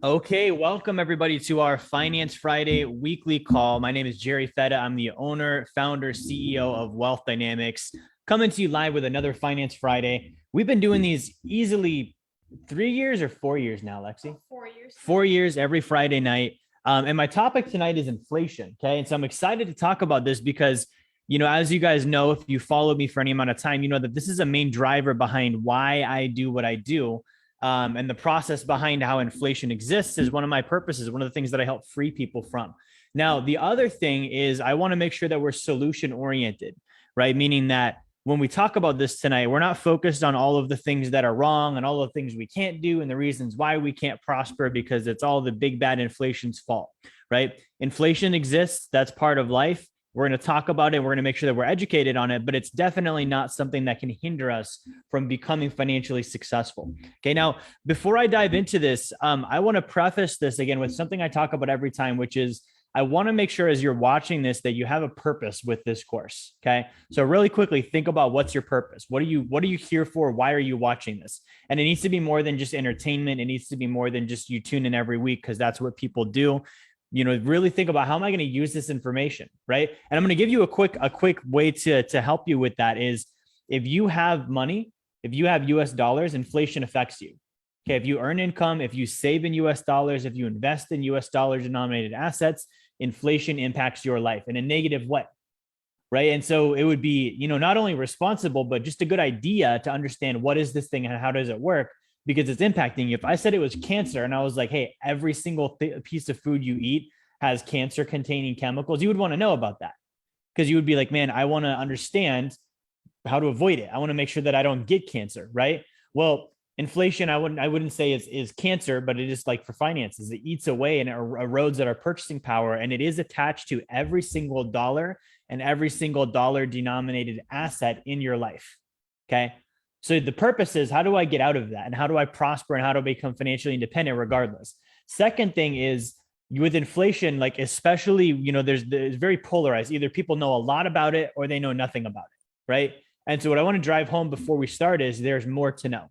Okay, welcome everybody to our Finance Friday weekly call. My name is Jerry Fetta. I'm the owner, founder, CEO of Wealth DynamX, coming to you live with another Finance Friday. We've been doing these easily 3 years or 4 years now, Lexi? 4 years. 4 years every Friday night. And my topic tonight is inflation. Okay. And so I'm excited to talk about this because, as you guys know, if you follow me for any amount of time, you know that this is a main driver behind why I do what I do. And the process behind how inflation exists is one of my purposes, one of the things that I help free people from. Now, the other thing is I want to make sure that we're solution oriented, right? Meaning that when we talk about this tonight, we're not focused on all of the things that are wrong and all the things we can't do and the reasons why we can't prosper because it's all the big bad inflation's fault, right? Inflation exists. That's part of life. We're going to talk about it. We're going to make sure that we're educated on it, but it's definitely not something that can hinder us from becoming financially successful. Okay. Now, before I dive into this, I want to preface this again with something I talk about every time, which is I want to make sure as you're watching this that you have a purpose with this course. Okay. So really quickly, think about what's your purpose. What are you here for? Why are you watching this? And it needs to be more than just entertainment. It needs to be more than just you tune in every week because that's what people do. Really think about how am I going to use this information, right? And I'm going to give you a quick way to help you with that is if you have money, if you have US dollars, inflation affects you. Okay, if you earn income, if you save in US dollars, if you invest in US dollar denominated assets, inflation impacts your life in a negative way, right? And so it would be, not only responsible, but just a good idea to understand what is this thing and how does it work because it's impacting you. If I said it was cancer and I was like, hey, every single piece of food you eat has cancer containing chemicals, you would want to know about that because you would be like, man, I want to understand how to avoid it. I want to make sure that I don't get cancer, right? Well, inflation, I wouldn't say is cancer, but it is like for finances, it eats away and it erodes at our purchasing power. And it is attached to every single dollar and every single dollar denominated asset in your life. Okay. So the purpose is how do I get out of that? And how do I prosper and how do I become financially independent regardless? Second thing is with inflation, like especially, there's very polarized. Either people know a lot about it or they know nothing about it. Right. And so what I want to drive home before we start is there's more to know.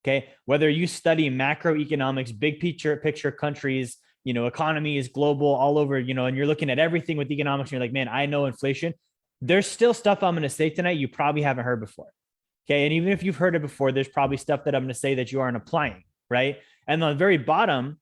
Okay. Whether you study macroeconomics, big picture countries, economies, global, all over, and you're looking at everything with economics and you're like, man, I know inflation. There's still stuff I'm going to say tonight you probably haven't heard before. Okay. And even if you've heard it before, there's probably stuff that I'm going to say that you aren't applying. Right. And on the very bottom,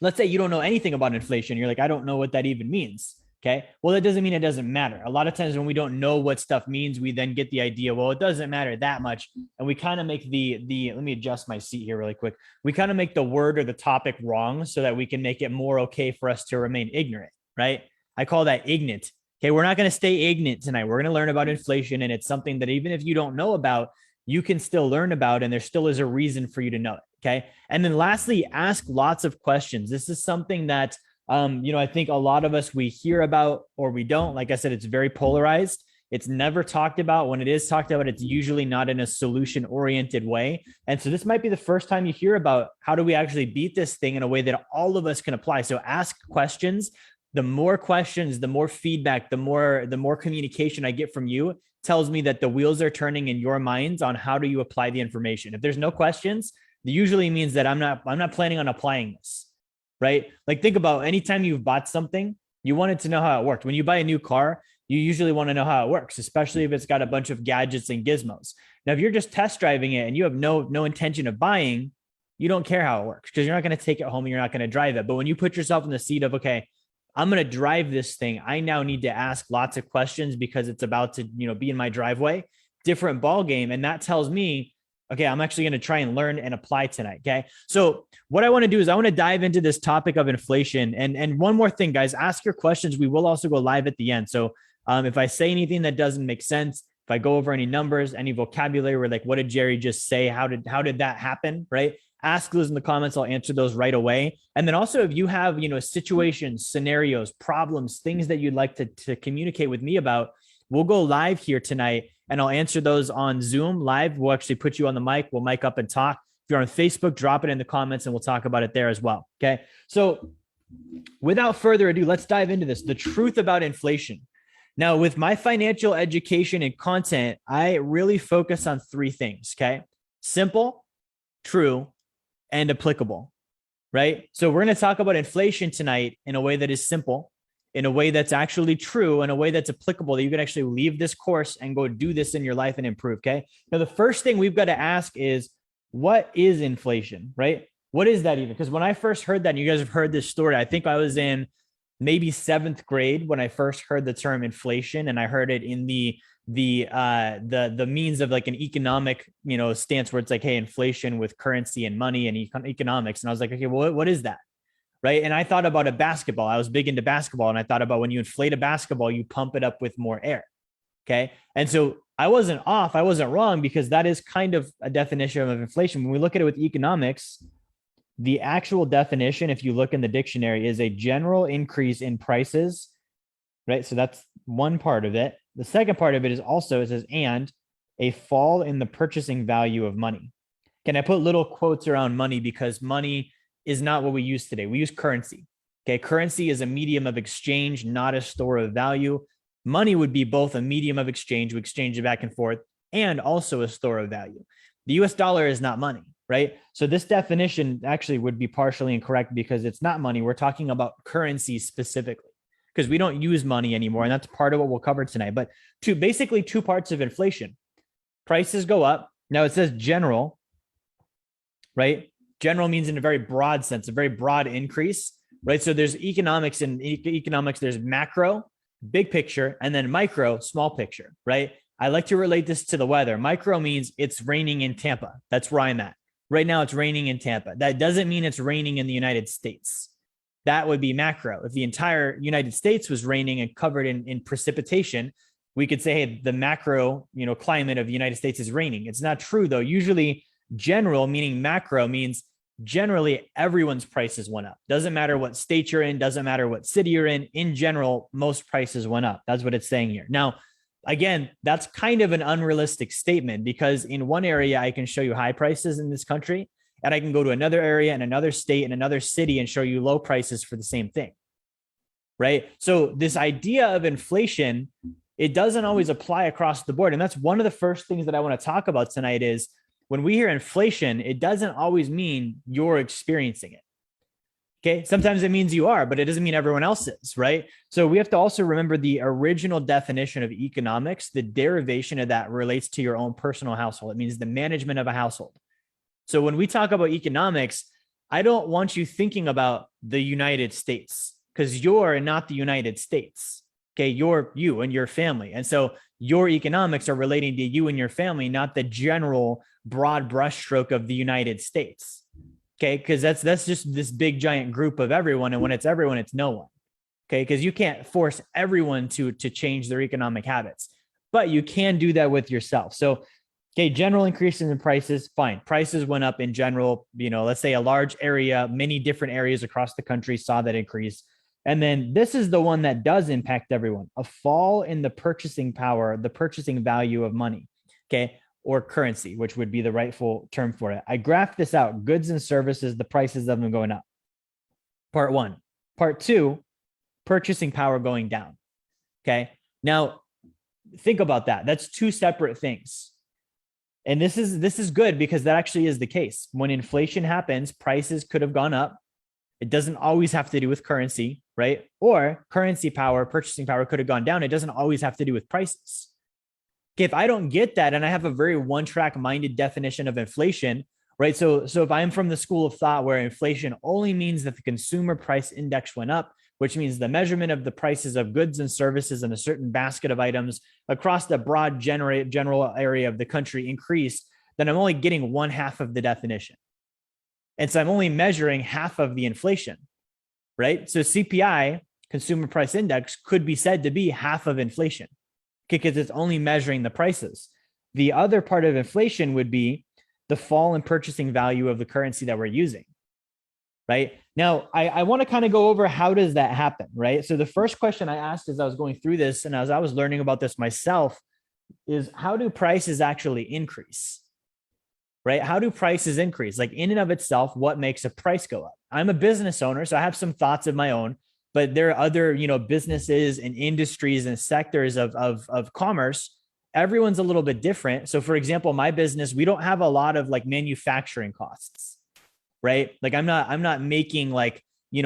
let's say you don't know anything about inflation. You're like, I don't know what that even means. Okay. Well, that doesn't mean it doesn't matter. A lot of times when we don't know what stuff means, we then get the idea, well, it doesn't matter that much. And we kind of make let me adjust my seat here really quick. We kind of make the word or the topic wrong so that we can make it more okay for us to remain ignorant. Right. I call that ignorant. Okay. We're not going to stay ignorant tonight. We're going to learn about inflation. And it's something that even if you don't know about, you can still learn about, and there still is a reason for you to know it. Okay. And then lastly, ask lots of questions. This is something that I think a lot of us, we hear about or we don't. Like I said, it's very polarized. It's never talked about. When it is talked about, it's usually not in a solution oriented way. And so this might be the first time you hear about how do we actually beat this thing in a way that all of us can apply. So ask questions. The more questions, the more feedback, the more communication I get from you tells me that the wheels are turning in your minds on how do you apply the information. If there's no questions, it usually means that I'm not planning on applying this. Right? Like think about anytime you've bought something, you wanted to know how it worked. When you buy a new car, you usually want to know how it works, especially if it's got a bunch of gadgets and gizmos. Now, if you're just test driving it and you have no intention of buying, you don't care how it works because you're not going to take it home and you're not going to drive it. But when you put yourself in the seat of, okay, I'm going to drive this thing, I now need to ask lots of questions because it's about to, be in my driveway, different ball game. And that tells me, okay, I'm actually going to try and learn and apply tonight. Okay. So what I want to do is I want to dive into this topic of inflation. And one more thing, guys, ask your questions. We will also go live at the end. So if I say anything that doesn't make sense, if I go over any numbers, any vocabulary, we're like, what did Jerry just say? How did that happen? Right. Ask those in the comments. I'll answer those right away. And then also if you have, situations, scenarios, problems, things that you'd like to communicate with me about, we'll go live here tonight and I'll answer those on Zoom live. We'll actually put you on the mic. We'll mic up and talk. If you're on Facebook, drop it in the comments and we'll talk about it there as well. Okay. So without further ado, let's dive into this. The truth about inflation. Now, with my financial education and content, I really focus on three things. Okay. Simple, true, and applicable. right? So we're going to talk about inflation tonight in a way that is simple, in a way that's actually true, in a way that's applicable, that you can actually leave this course and go do this in your life and improve. Okay. Now, the first thing we've got to ask is, what is inflation, right? What is that even? Because when I first heard that, and you guys have heard this story, I think I was in maybe 7th grade when I first heard the term inflation, and I heard it in the means of like an economic, stance where it's like, hey, inflation with currency and money and economics. And I was like, okay, well, what is that? Right. And I thought about a basketball. I was big into basketball, and I thought about when you inflate a basketball, you pump it up with more air. Okay. And so I wasn't off. I wasn't wrong, because that is kind of a definition of inflation. When we look at it with economics, the actual definition, if you look in the dictionary, is a general increase in prices, right? So that's one part of it. The second part of it is also, it says, and a fall in the purchasing value of money. Can I put little quotes around money, because money is not what we use today. We use currency. Okay. Currency is a medium of exchange, not a store of value. Money would be both a medium of exchange, we exchange it back and forth, and also a store of value. The US dollar is not money, right? So this definition actually would be partially incorrect, because it's not money. We're talking about currency specifically, because we don't use money anymore. And that's part of what we'll cover tonight. But basically two parts of inflation. Prices go up. Now it says general, right? General means in a very broad sense, a very broad increase, right? So there's economics, and economics, there's macro, big picture, and then micro, small picture, right? I like to relate this to the weather. Micro means it's raining in Tampa. That's where I'm at. Right now it's raining in Tampa. That doesn't mean it's raining in the United States. That would be macro. If the entire United States was raining and covered in precipitation, we could say, hey, the macro, climate of the United States is raining. It's not true though. Usually general, meaning macro, means generally everyone's prices went up. Doesn't matter what state you're in, doesn't matter what city you're in. In general, most prices went up. That's what it's saying here. Now, again, that's kind of an unrealistic statement, because in one area, I can show you high prices in this country, and I can go to another area and another state and another city and show you low prices for the same thing, right? So this idea of inflation, it doesn't always apply across the board. And that's one of the first things that I want to talk about tonight is, when we hear inflation, it doesn't always mean you're experiencing it. Okay. Sometimes it means you are, but it doesn't mean everyone else is, right? So we have to also remember the original definition of economics. The derivation of that relates to your own personal household. It means the management of a household. So when we talk about economics, I don't want you thinking about the United States, because you're not the United States. Okay. You're you and your family. And so your economics are relating to you and your family, not the general broad brushstroke of the United States. Okay. Because that's just this big giant group of everyone. And when it's everyone, it's no one. Okay. Because you can't force everyone to change their economic habits, but you can do that with yourself. So, okay, general increases in prices, fine. Prices went up in general, let's say a large area, many different areas across the country saw that increase. And then this is the one that does impact everyone: a fall in the purchasing power, the purchasing value of money. Okay. Or currency, which would be the rightful term for it. I graphed this out: goods and services, the prices of them going up. Part one. Part two, purchasing power going down. Okay. Now think about that. That's two separate things. And this is good, because that actually is the case. When inflation happens, prices could have gone up. It doesn't always have to do with currency, right? Or currency power, purchasing power could have gone down. It doesn't always have to do with prices. Okay, if I don't get that, and I have a very one-track minded definition of inflation, right? So if I'm from the school of thought where inflation only means that the consumer price index went up, which means the measurement of the prices of goods and services in a certain basket of items across the broad general area of the country increased, then I'm only getting one half of the definition. And so I'm only measuring half of the inflation, right? So CPI, consumer price index, could be said to be half of inflation, because it's only measuring the prices. The other part of inflation would be the fall in purchasing value of the currency that we're using, right? Now, I want to kind of go over, how does that happen, right? So the first question I asked as I was going through this, and as I was learning about this myself, is how do prices actually increase, right? How do prices increase? Like, in and of itself, what makes a price go up? I'm a business owner, so I have some thoughts of my own, but there are other, businesses and industries and sectors of commerce. Everyone's a little bit different. So for example, my business, we don't have a lot of like manufacturing costs, right? Like I'm not making like,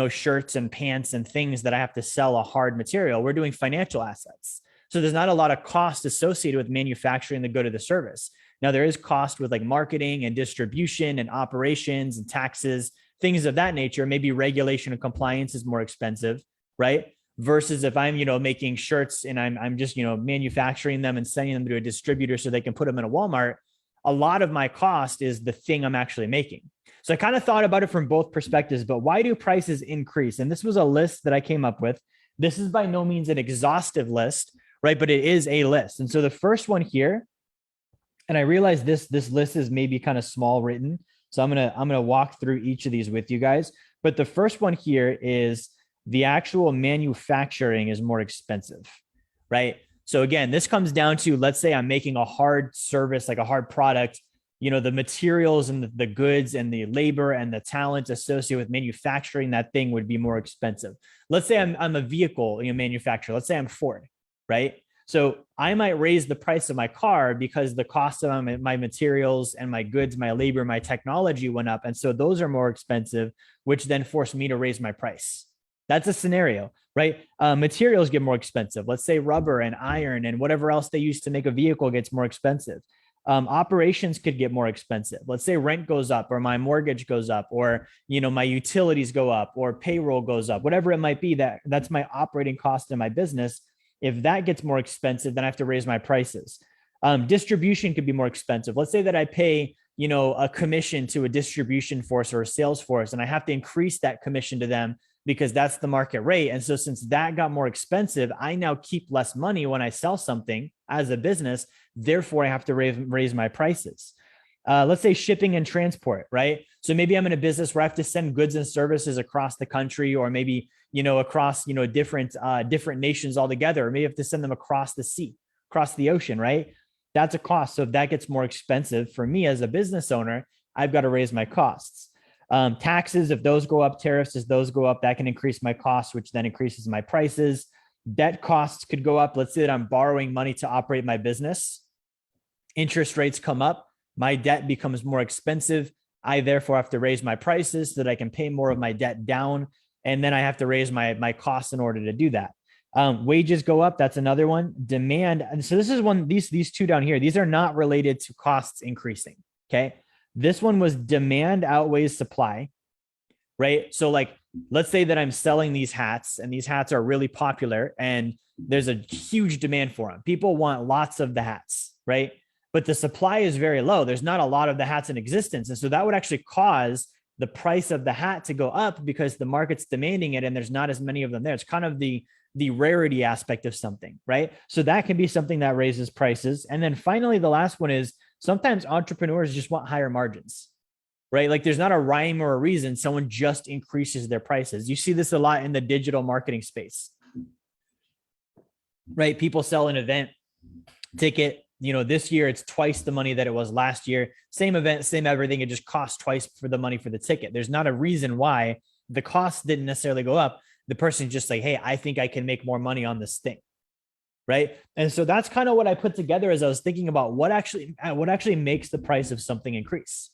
shirts and pants and things that I have to sell a hard material. We're doing financial assets. So there's not a lot of cost associated with manufacturing the good or the service. Now there is cost with like marketing and distribution and operations and taxes, things of that nature. Maybe regulation and compliance is more expensive, right? Versus if I'm, making shirts and I'm just, manufacturing them and sending them to a distributor so they can put them in a Walmart, a lot of my cost is the thing I'm actually making. So I kind of thought about it from both perspectives, but why do prices increase? And this was a list that I came up with. This is by no means an exhaustive list, right? But it is a list. And so the first one here, and I realize this list is maybe kind of small written. So I'm gonna walk through each of these with you guys. But the first one here is the actual manufacturing is more expensive, right? So again, this comes down to, let's say I'm making a hard service, like a hard product, the materials and the goods and the labor and the talent associated with manufacturing that thing would be more expensive. Let's say I'm a vehicle manufacturer. Let's say I'm Ford, right? So I might raise the price of my car because the cost of my materials and my goods, my labor, my technology went up. And so those are more expensive, which then force me to raise my price. That's a scenario, right? Materials get more expensive. Let's say rubber and iron and whatever else they use to make a vehicle gets more expensive. Operations could get more expensive. Let's say rent goes up or my mortgage goes up or, my utilities go up or payroll goes up, whatever it might be, that's my operating cost in my business. If that gets more expensive, then I have to raise my prices. Distribution could be more expensive. Let's say that I pay, a commission to a distribution force or a sales force, and I have to increase that commission to them because that's the market rate. And so since that got more expensive, I now keep less money when I sell something as a business. Therefore, I have to raise my prices. Let's say shipping and transport, right? So maybe I'm in a business where I have to send goods and services across the country, or maybe, across, different nations altogether, or maybe I have to send them across the sea, across the ocean, right? That's a cost. So if that gets more expensive for me as a business owner, I've got to raise my costs. Taxes, if those go up, tariffs, as those go up, that can increase my costs, which then increases my prices. Debt costs could go up. Let's say that I'm borrowing money to operate my business. Interest rates come up. My debt becomes more expensive. I therefore have to raise my prices so that I can pay more of my debt down. And then I have to raise my costs in order to do that. Wages go up. That's another one. Demand. And so this is one, these two down here, these are not related to costs increasing. Okay. This one was demand outweighs supply, right? So like, let's say that I'm selling these hats and these hats are really popular and there's a huge demand for them. People want lots of the hats, right? But the supply is very low. There's not a lot of the hats in existence. And so that would actually cause the price of the hat to go up because the market's demanding it and there's not as many of them there. It's kind of the rarity aspect of something, right? So that can be something that raises prices. And then finally, the last one is sometimes entrepreneurs just want higher margins, right? Like there's not a rhyme or a reason. Someone just increases their prices. You see this a lot in the digital marketing space, right? People sell an event ticket. This year it's twice the money that it was last year. Same event, same everything. It just costs twice for the money for the ticket. There's not a reason why the cost didn't necessarily go up. The person's just like, hey, I think I can make more money on this thing. Right. And so that's kind of what I put together as I was thinking about what actually makes the price of something increase.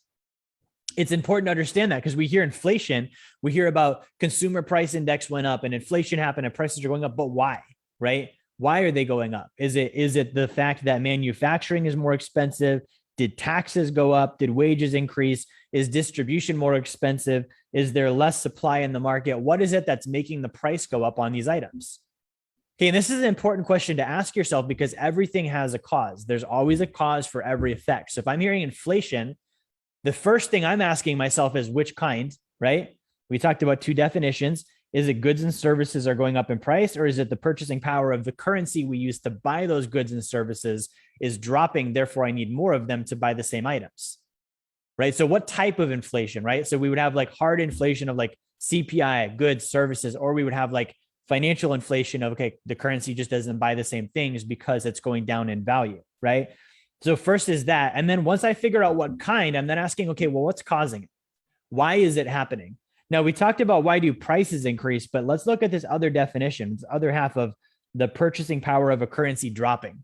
It's important to understand that because we hear inflation, we hear about consumer price index went up and inflation happened and prices are going up. But why? Right? Why are they going up? Is it the fact that manufacturing is more expensive? Did taxes go up? Did wages increase? Is distribution more expensive? Is there less supply in the market? What is it that's making the price go up on these items? Okay, and this is an important question to ask yourself because everything has a cause. There's always a cause for every effect. So if I'm hearing inflation, the first thing I'm asking myself is which kind, right? We talked about two definitions. Is it goods and services are going up in price, or is it the purchasing power of the currency we use to buy those goods and services is dropping? Therefore, I need more of them to buy the same items, right? So what type of inflation, right? So we would have like hard inflation of like CPI, goods, services, or we would have like financial inflation of, okay, the currency just doesn't buy the same things because it's going down in value, right? So first is that. And then once I figure out what kind, I'm then asking, okay, well, what's causing it? Why is it happening? Now, we talked about why do prices increase, but let's look at this other definition, this other half of the purchasing power of a currency dropping.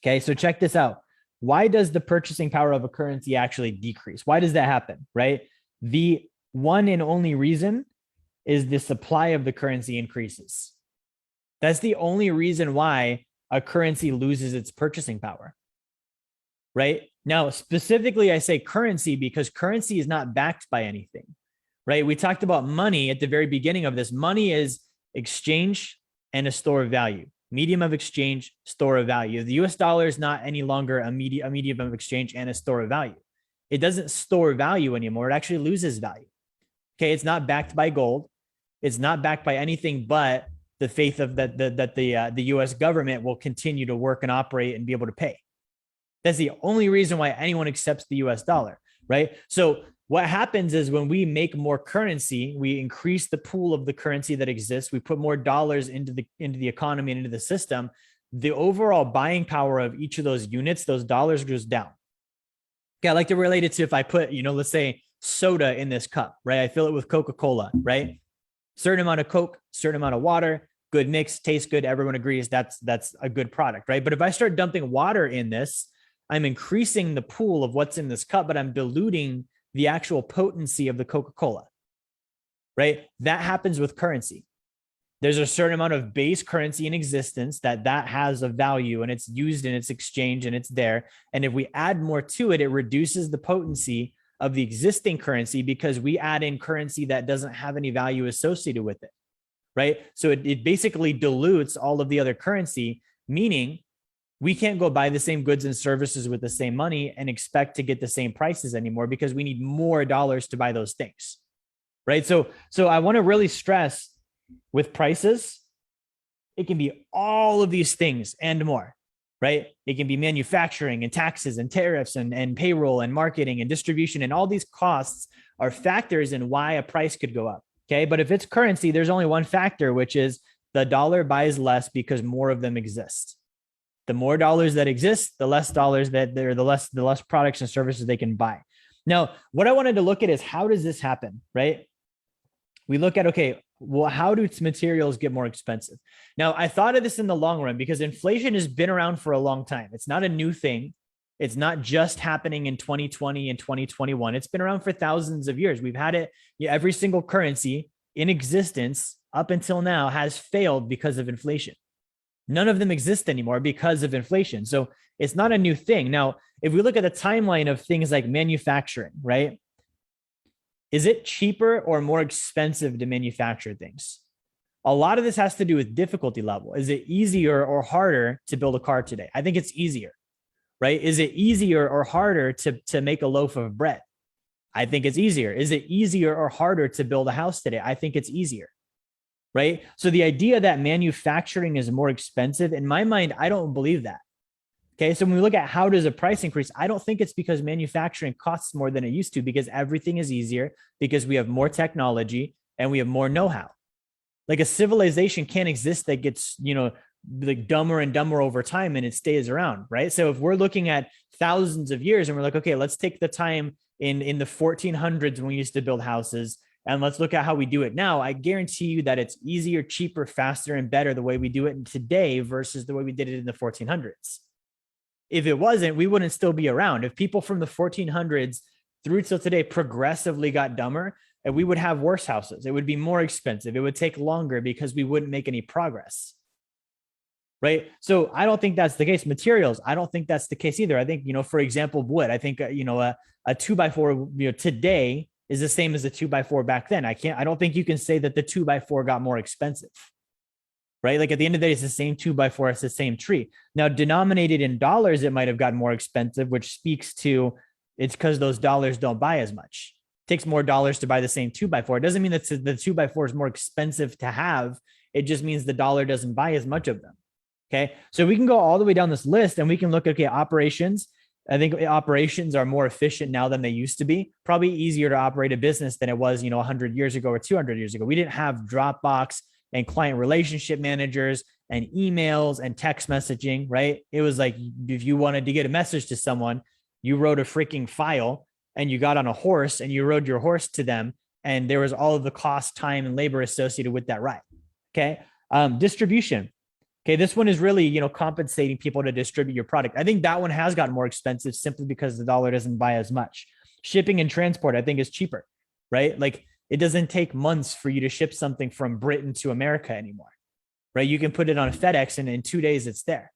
Okay, so check this out. Why does the purchasing power of a currency actually decrease? Why does that happen, right? The one and only reason is the supply of the currency increases. That's the only reason why a currency loses its purchasing power, right? Now, specifically, I say currency because currency is not backed by anything, right? We talked about money at the very beginning of this. Money is exchange and a store of value, medium of exchange, store of value. The US dollar is not any longer a medium of exchange and a store of value. It doesn't store value anymore. It actually loses value. Okay, it's not backed by gold. It's not backed by anything but the faith of that the U.S. government will continue to work and operate and be able to pay. That's the only reason why anyone accepts the U.S. dollar, right? So what happens is when we make more currency, we increase the pool of the currency that exists. We put more dollars into the economy and into the system. The overall buying power of each of those units, those dollars, goes down. Okay, I like to relate it to if I put, let's say soda in this cup, right? I fill it with Coca-Cola, right? Certain amount of Coke, certain amount of water, good mix, tastes good. Everyone agrees that's a good product, right? But if I start dumping water in this, I'm increasing the pool of what's in this cup, but I'm diluting the actual potency of the Coca-Cola, right? That happens with currency. There's a certain amount of base currency in existence that has a value and it's used in its exchange and it's there. And if we add more to it, it reduces the potency of the existing currency because we add in currency that doesn't have any value associated with it, right? So it basically dilutes all of the other currency, meaning we can't go buy the same goods and services with the same money and expect to get the same prices anymore because we need more dollars to buy those things, right? So I want to really stress with prices, it can be all of these things and more, right? It can be manufacturing and taxes and tariffs and payroll and marketing and distribution, and all these costs are factors in why a price could go up. Okay. But if it's currency, there's only one factor, which is the dollar buys less because more of them exist. The more dollars that exist, the less dollars that there, the less products and services they can buy. Now, what I wanted to look at is how does this happen, right? We look at, okay, well, how do materials get more expensive? Now, I thought of this in the long run because inflation has been around for a long time. It's not a new thing. It's not just happening in 2020 and 2021. It's been around for thousands of years. We've had it. Every single currency in existence up until now has failed because of inflation. None of them exist anymore because of inflation. So it's not a new thing. Now, if we look at the timeline of things like manufacturing, right? Is it cheaper or more expensive to manufacture things? A lot of this has to do with difficulty level. Is it easier or harder to build a car today? I think it's easier, right? Is it easier or harder to make a loaf of bread? I think it's easier. Is it easier or harder to build a house today? I think it's easier, right? So the idea that manufacturing is more expensive, in my mind, I don't believe that. Okay, so when we look at how does a price increase, I don't think it's because manufacturing costs more than it used to, because everything is easier, because we have more technology and we have more know-how. Like a civilization can't exist that gets, like dumber and dumber over time and it stays around, right? So if we're looking at thousands of years and we're like, okay, let's take the time in the 1400s when we used to build houses and let's look at how we do it now. I guarantee you that it's easier, cheaper, faster, and better the way we do it today versus the way we did it in the 1400s. If it wasn't, we wouldn't still be around. If people from the 1400s through till today progressively got dumber, and we would have worse houses. It would be more expensive. It would take longer because we wouldn't make any progress. Right. So I don't think that's the case. Materials, I don't think that's the case either. I think, for example, wood, I think, a 2x4, today is the same as a 2x4 back then. I don't think you can say that the 2x4 got more expensive. Right? Like at the end of the day, it's the same 2x4, it's the same tree. Now, denominated in dollars, it might have gotten more expensive, which speaks to it's because those dollars don't buy as much. It takes more dollars to buy the same 2x4. It doesn't mean that the 2x4 is more expensive to have. It just means the dollar doesn't buy as much of them. Okay. So we can go all the way down this list and we can look at, operations. I think operations are more efficient now than they used to be. Probably easier to operate a business than it was, 100 years ago or 200 years ago. We didn't have Dropbox and client relationship managers and emails and text messaging, right? It was like, if you wanted to get a message to someone, you wrote a freaking file and you got on a horse and you rode your horse to them. And there was all of the cost, time, and labor associated with that ride. Okay. Distribution. Okay. This one is really, compensating people to distribute your product. I think that one has gotten more expensive simply because the dollar doesn't buy as much. Shipping and transport, I think, is cheaper. right? Like it doesn't take months for you to ship something from Britain to America anymore, right? You can put it on a FedEx and in 2 days it's there.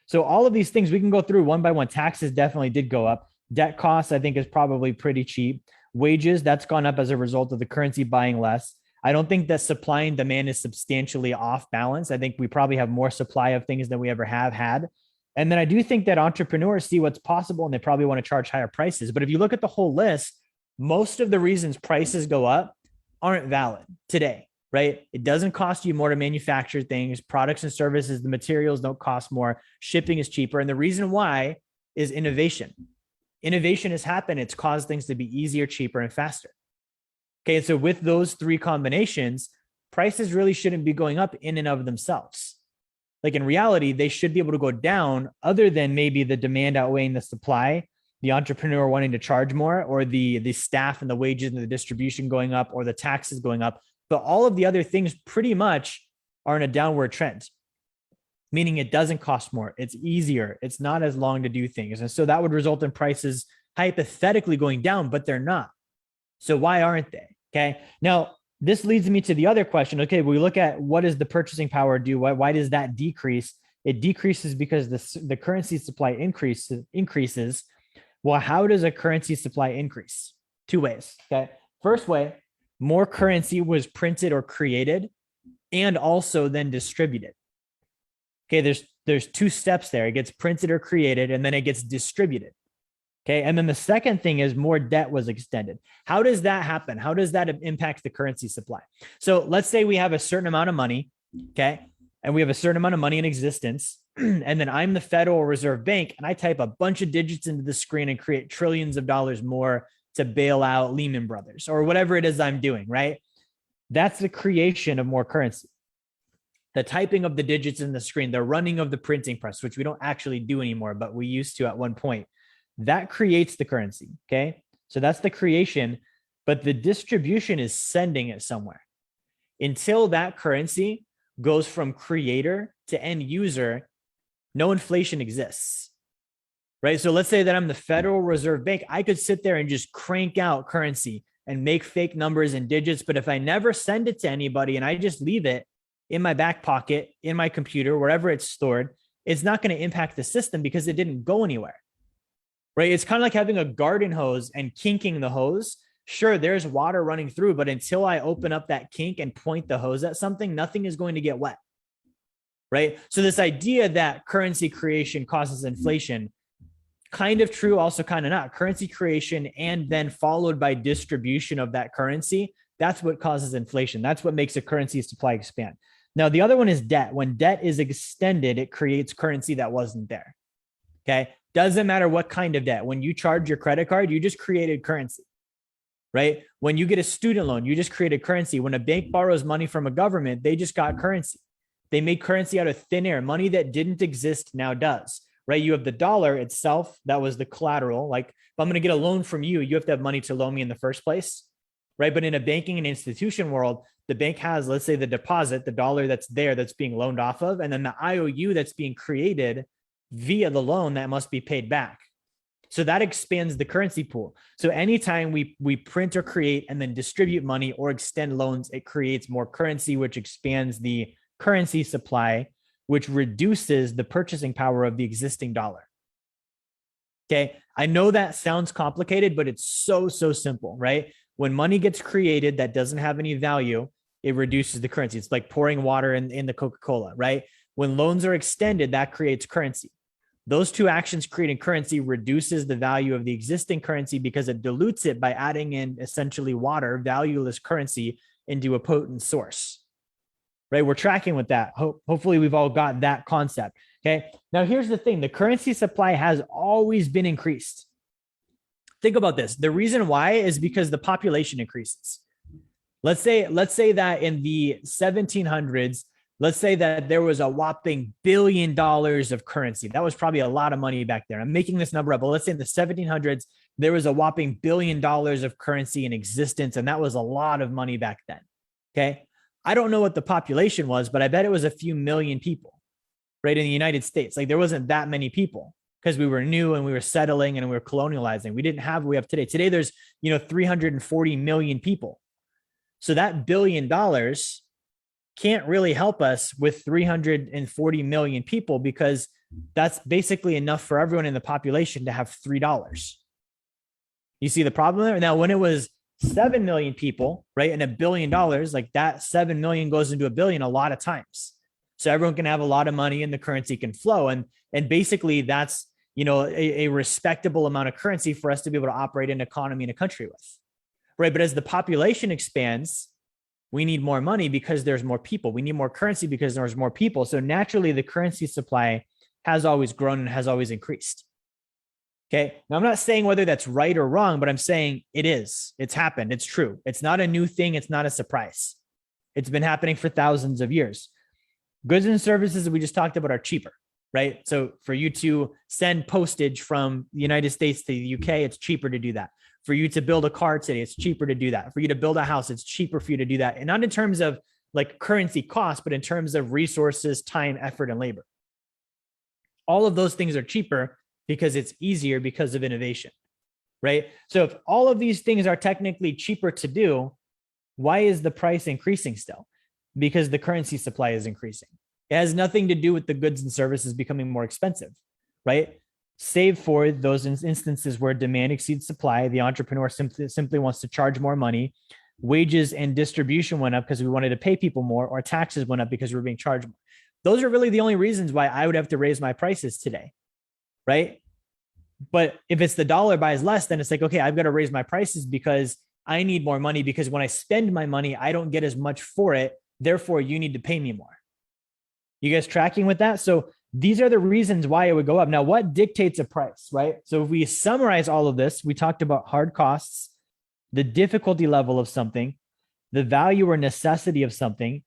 So all of these things we can go through one by one. Taxes definitely did go up. Debt costs, I think, is probably pretty cheap. Wages, that's gone up as a result of the currency buying less. I don't think that supply and demand is substantially off balance. I think we probably have more supply of things than we ever have had. And then I do think that entrepreneurs see what's possible and they probably want to charge higher prices. But if you look at the whole list, most of the reasons prices go up aren't valid today, right? It doesn't cost you more to manufacture things, products and services, the materials don't cost more, shipping is cheaper. And the reason why is innovation. Innovation has happened. It's caused things to be easier, cheaper, and faster. Okay, so with those three combinations, prices really shouldn't be going up in and of themselves. Like in reality, they should be able to go down other than maybe the demand outweighing the supply, the entrepreneur wanting to charge more, or the staff and the wages and the distribution going up, or the taxes going up. But all of the other things pretty much are in a downward trend, meaning it doesn't cost more. It's easier. It's not as long to do things. And so that would result in prices hypothetically going down, but they're not. So why aren't they? Okay. Now, this leads me to the other question. Okay, we look at what does the purchasing power do? Why does that decrease? It decreases because the currency supply increases. Well, how does a currency supply increase? Two ways. Okay. First way, more currency was printed or created and also then distributed. Okay, there's two steps there. It gets printed or created, and then it gets distributed. Okay, and then the second thing is more debt was extended. How does that happen? How does that impact the currency supply? So let's say we have a certain amount of money, okay, and we have a certain amount of money in existence, and then I'm the Federal Reserve Bank, and I type a bunch of digits into the screen and create trillions of dollars more to bail out Lehman Brothers or whatever it is I'm doing, right? That's the creation of more currency. The typing of the digits in the screen, the running of the printing press, which we don't actually do anymore, but we used to at one point, that creates the currency. Okay. So that's the creation, but the distribution is sending it somewhere. Until that currency goes from creator to end user, no inflation exists. Right. So let's say that I'm the Federal Reserve Bank. I could sit there and just crank out currency and make fake numbers and digits. But if I never send it to anybody and I just leave it in my back pocket, in my computer, wherever it's stored, it's not going to impact the system because it didn't go anywhere. Right? It's kind of like having a garden hose and kinking the hose. Sure, there's water running through, but until I open up that kink and point the hose at something, nothing is going to get wet. Right? So this idea that currency creation causes inflation, kind of true, also kind of not. Currency creation and then followed by distribution of that currency, that's what causes inflation. That's what makes a currency supply expand. Now, the other one is debt. When debt is extended, it creates currency that wasn't there. Okay. Doesn't matter what kind of debt. When you charge your credit card, you just created currency, right? When you get a student loan, you just created currency. When a bank borrows money from a government, they just got currency. They made currency out of thin air. Money that didn't exist now does, right? You have the dollar itself. That was the collateral. Like if I'm going to get a loan from you, you have to have money to loan me in the first place, right? But in a banking and institution world, the bank has, let's say, the deposit, the dollar that's there, that's being loaned off of, and then the IOU that's being created via the loan that must be paid back. So that expands the currency pool. So anytime we print or create and then distribute money or extend loans, it creates more currency, which expands the currency supply, which reduces the purchasing power of the existing dollar. Okay. I know that sounds complicated, but it's so simple, right? When money gets created that doesn't have any value, it reduces the currency. It's like pouring water in the Coca-Cola, right? When loans are extended, that creates currency. Those two actions creating currency reduces the value of the existing currency because it dilutes it by adding in essentially water, valueless currency, into a potent source, right? We're tracking with that. Hopefully we've all got that concept. Okay. Now here's the thing. The currency supply has always been increased. Think about this. The reason why is because the population increases. Let's say that in the 1700s, let's say that there was a whopping $1 billion of currency. That was probably a lot of money back there. I'm making this number up, but let's say in the 1700s, there was a whopping $1 billion of currency in existence. And that was a lot of money back then. Okay. I don't know what the population was, but I bet it was a few million people, right? In the United States, like there wasn't that many people. because we were new and we were settling and we were colonializing. We didn't have what we have today. Today, there's, 340 million people. So that $1 billion can't really help us with 340 million people, because that's basically enough for everyone in the population to have $3. You see the problem there? Now, when it was 7 million people, right, and $1 billion, like that 7 million goes into $1 billion a lot of times. So everyone can have a lot of money and the currency can flow. And basically that's, a respectable amount of currency for us to be able to operate an economy in a country with, right? But as the population expands, we need more money because there's more people. We need more currency because there's more people. So naturally, the currency supply has always grown and has always increased. Okay. Now, I'm not saying whether that's right or wrong, but I'm saying it is. It's happened. It's true. It's not a new thing. It's not a surprise. It's been happening for thousands of years. Goods and services that we just talked about are cheaper, right? So for you to send postage from the United States to the UK, it's cheaper to do that. For you to build a car today, it's cheaper to do that. For you to build a house, it's cheaper for you to do that. And not in terms of like currency cost, but in terms of resources, time, effort, and labor. All of those things are cheaper because it's easier because of innovation, right? So if all of these things are technically cheaper to do, why is the price increasing still? Because the currency supply is increasing. It has nothing to do with the goods and services becoming more expensive, right? Save for those instances where demand exceeds supply, the entrepreneur simply wants to charge more money, wages and distribution went up because we wanted to pay people more, or taxes went up because we were being charged more. Those are really the only reasons why I would have to raise my prices today, right? But if it's the dollar buys less, then it's like, okay, I've got to raise my prices because I need more money, because when I spend my money, I don't get as much for it. Therefore, you need to pay me more. You guys tracking with that? So these are the reasons why it would go up. Now, what dictates a price, right? So if we summarize all of this, we talked about hard costs, the difficulty level of something, the value or necessity of something,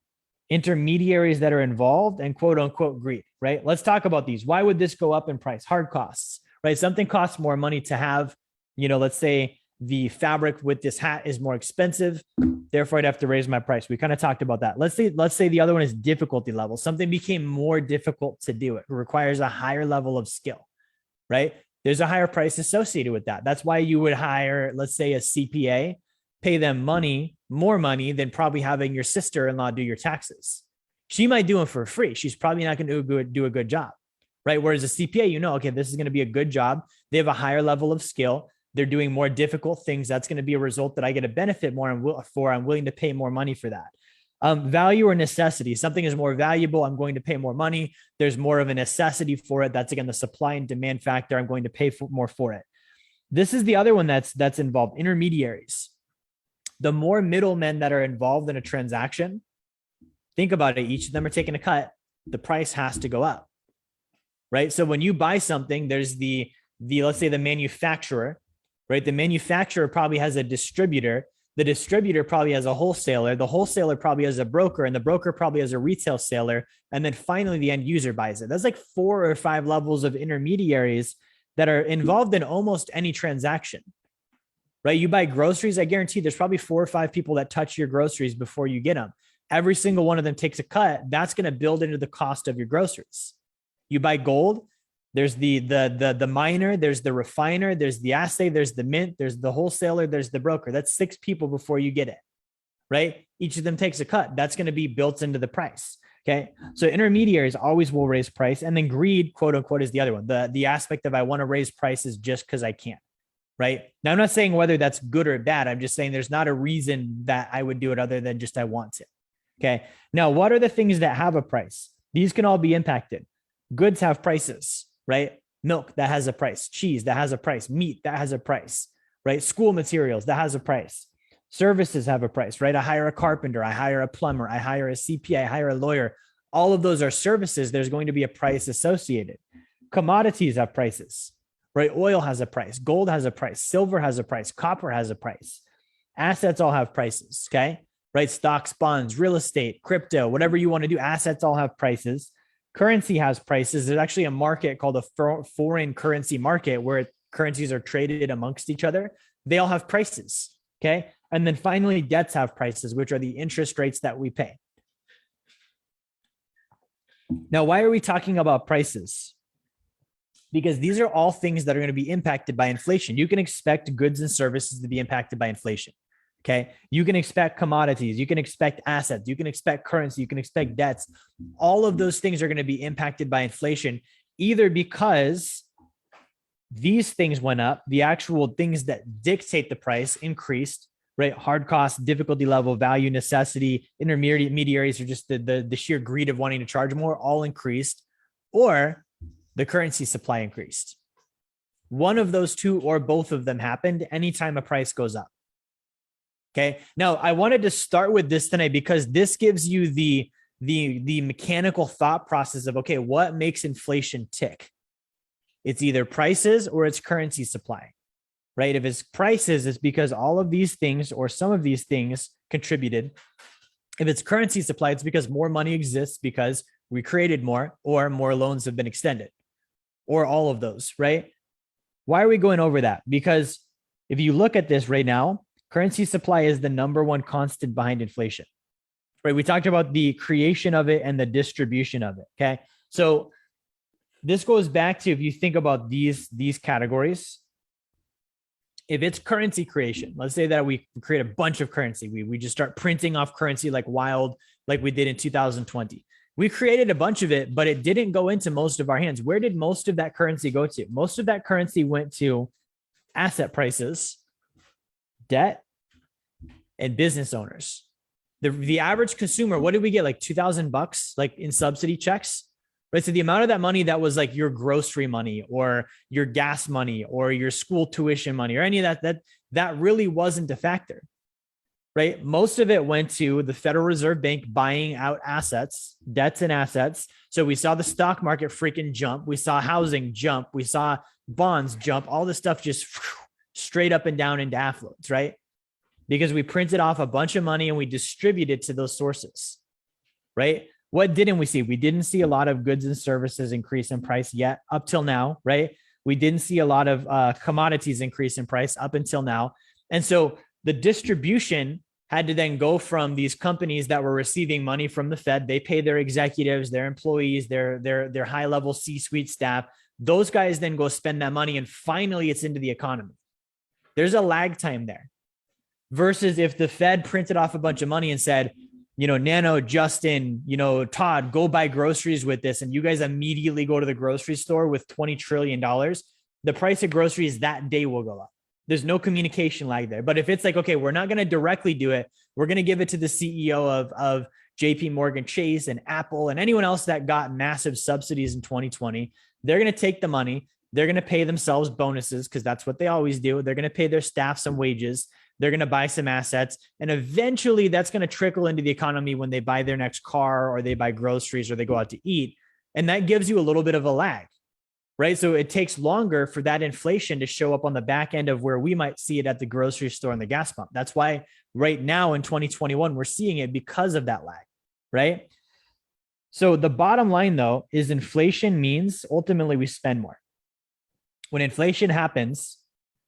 intermediaries that are involved, and quote unquote greed, right? Let's talk about these. Why would this go up in price? Hard costs, right? Something costs more money to have, let's say the fabric with this hat is more expensive. Therefore, I'd have to raise my price. We kind of talked about that. Let's say the other one is difficulty level. Something became more difficult to do. It requires a higher level of skill, right? There's a higher price associated with that. That's why you would hire, let's say, a CPA, pay them more money than probably having your sister-in-law do your taxes. She might do them for free. She's probably not going to do a good job, right? Whereas a CPA, okay, this is going to be a good job. They have a higher level of skill. They're doing more difficult things. That's going to be a result that I get a benefit more for. I'm willing to pay more money for that. Value or necessity. Something is more valuable. I'm going to pay more money. There's more of a necessity for it. That's, again, the supply and demand factor. I'm going to pay more for it. This is the other one that's involved. Intermediaries. The more middlemen that are involved in a transaction, think about it. Each of them are taking a cut. The price has to go up, right? So when you buy something, there's the let's say the manufacturer, right? The manufacturer probably has a distributor. The distributor probably has a wholesaler. The wholesaler probably has a broker, and the broker probably has a retail seller. And then finally, the end user buys it. That's like 4 or 5 levels of intermediaries that are involved in almost any transaction, right? You buy groceries, I guarantee there's probably 4 or 5 people that touch your groceries before you get them. Every single one of them takes a cut. That's going to build into the cost of your groceries. You buy gold. There's the miner, there's the refiner, there's the assay, there's the mint, there's the wholesaler, there's the broker. That's 6 people before you get it, right? Each of them takes a cut. That's going to be built into the price. Okay. So intermediaries always will raise price. And then greed, quote unquote, is the other one. The aspect of I want to raise prices just because I can, right? Now, I'm not saying whether that's good or bad. I'm just saying there's not a reason that I would do it other than just I want to. Okay. Now, what are the things that have a price? These can all be impacted. Goods have prices, right? Milk, that has a price. Cheese, that has a price. Meat, that has a price, right? School materials, that has a price. Services have a price, right? I hire a carpenter, I hire a plumber, I hire a CPA, I hire a lawyer. All of those are services. There's going to be a price associated. Commodities have prices, right? Oil has a price. Gold has a price. Silver has a price. Copper has a price. Assets all have prices, okay? Right? Stocks, bonds, real estate, crypto, whatever you want to do, assets all have prices. Currency has prices. There's actually a market called a foreign currency market where currencies are traded amongst each other. They all have prices, okay? And then finally, debts have prices, which are the interest rates that we pay. Now, why are we talking about prices? because these are all things that are going to be impacted by inflation. You can expect goods and services to be impacted by inflation. Okay. You can expect commodities, you can expect assets, you can expect currency, you can expect debts. All of those things are going to be impacted by inflation, either because these things went up, the actual things that dictate the price increased, right? Hard cost, difficulty level, value, necessity, intermediaries, or just the sheer greed of wanting to charge more, all increased, or the currency supply increased. One of those two or both of them happened anytime a price goes up. Okay. Now I wanted to start with this tonight because this gives you the mechanical thought process of, okay, what makes inflation tick? It's either prices or it's currency supply, right? If it's prices, it's because all of these things or some of these things contributed. If it's currency supply, it's because more money exists because we created more, or more loans have been extended, or all of those, right? Why are we going over that? Because if you look at this right now, currency supply is the number one constant behind inflation, right? We talked about the creation of it and the distribution of it. Okay. So this goes back to, if you think about these categories, if it's currency creation, let's say that we create a bunch of currency. We just start printing off currency like wild, like we did in 2020. We created a bunch of it, but it didn't go into most of our hands. Where did most of that currency go to? Most of that currency went to asset prices, debt, and business owners. The average consumer, what did we get? Like $2,000 like in subsidy checks, right? So the amount of that money that was like your grocery money or your gas money or your school tuition money or any of that really wasn't a factor, right? Most of it went to the Federal Reserve Bank buying out assets, debts and assets. So we saw the stock market freaking jump. We saw housing jump. We saw bonds jump. All this stuff just straight up and down into affluence, right? Because we printed off a bunch of money and we distributed to those sources, right? What didn't we see? We didn't see a lot of goods and services increase in price yet up till now, right? We didn't see a lot of commodities increase in price up until now. And so the distribution had to then go from these companies that were receiving money from the Fed. They pay their executives, their employees, their high-level C-suite staff. Those guys then go spend that money and finally it's into the economy. There's a lag time there. Versus if the Fed printed off a bunch of money and said, Nano, Justin, Todd, go buy groceries with this. And you guys immediately go to the grocery store with $20 trillion. The price of groceries that day will go up. There's no communication lag there. But if it's like, okay, we're not going to directly do it. We're going to give it to the CEO of JP Morgan Chase and Apple and anyone else that got massive subsidies in 2020. They're going to take the money. They're going to pay themselves bonuses because that's what they always do. They're going to pay their staff some wages. They're going to buy some assets. And eventually that's going to trickle into the economy when they buy their next car or they buy groceries or they go out to eat. And that gives you a little bit of a lag, right? So it takes longer for that inflation to show up on the back end of where we might see it at the grocery store and the gas pump. That's why right now in 2021, we're seeing it because of that lag, right? So the bottom line though, is inflation means ultimately we spend more. When inflation happens,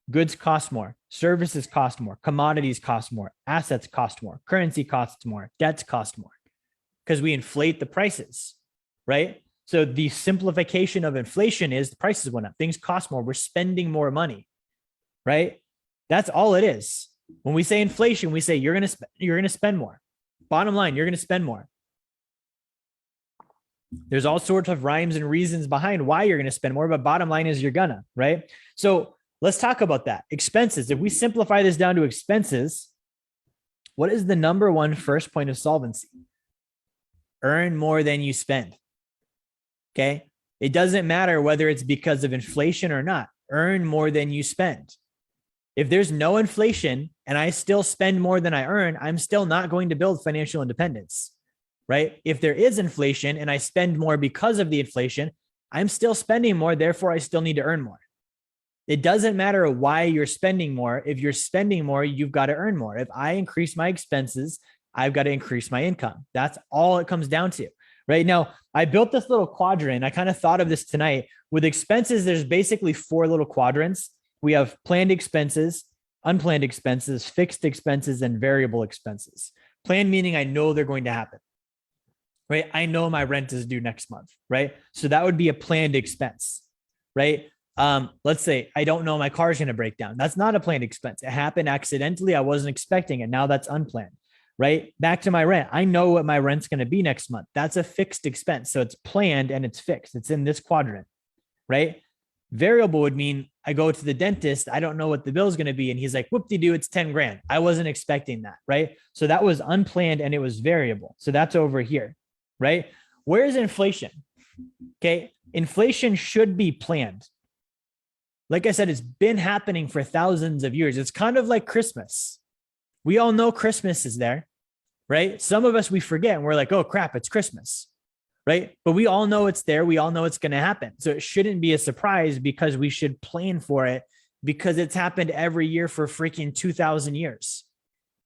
goods cost more, services cost more, commodities cost more, assets cost more, currency costs more, debts cost more because we inflate the prices, right? So the simplification of inflation is the prices went up, things cost more, we're spending more money, right? That's all it is. When we say inflation, we say you're going to spend more. Bottom line, you're going to spend more. There's all sorts of rhymes and reasons behind why you're going to spend more, but bottom line is you're gonna, right? So let's talk about that. Expenses. If we simplify this down to expenses, what is the number one first point of solvency? Earn more than you spend. Okay. It doesn't matter whether it's because of inflation or not. Earn more than you spend. If there's no inflation and I still spend more than I earn, I'm still not going to build financial independence, right? If there is inflation and I spend more because of the inflation, I'm still spending more. Therefore, I still need to earn more. It doesn't matter why you're spending more. If you're spending more, you've got to earn more. If I increase my expenses, I've got to increase my income. That's all it comes down to, right? Now, I built this little quadrant. I kind of thought of this tonight. With expenses, there's basically 4 little quadrants. We have planned expenses, unplanned expenses, fixed expenses, and variable expenses. Planned meaning I know they're going to happen, right? I know my rent is due next month, right? So that would be a planned expense. right? Let's say I don't know my car's going to break down. That's not a planned expense. It happened accidentally. I wasn't expecting it. Now that's unplanned, right? Back to my rent. I know what my rent's going to be next month. That's a fixed expense. So it's planned and it's fixed. It's in this quadrant, right? Variable would mean I go to the dentist. I don't know what the bill is going to be. And he's like, whoop-de-doo, it's 10 grand. I wasn't expecting that, right? So that was unplanned and it was variable. So that's over here, right? Where's inflation? Okay. Inflation should be planned. Like I said, it's been happening for thousands of years. It's kind of like Christmas. We all know Christmas is there, right? Some of us, we forget and we're like, oh crap, it's Christmas, right? But we all know it's there. We all know it's going to happen. So it shouldn't be a surprise because we should plan for it because it's happened every year for freaking 2,000 years.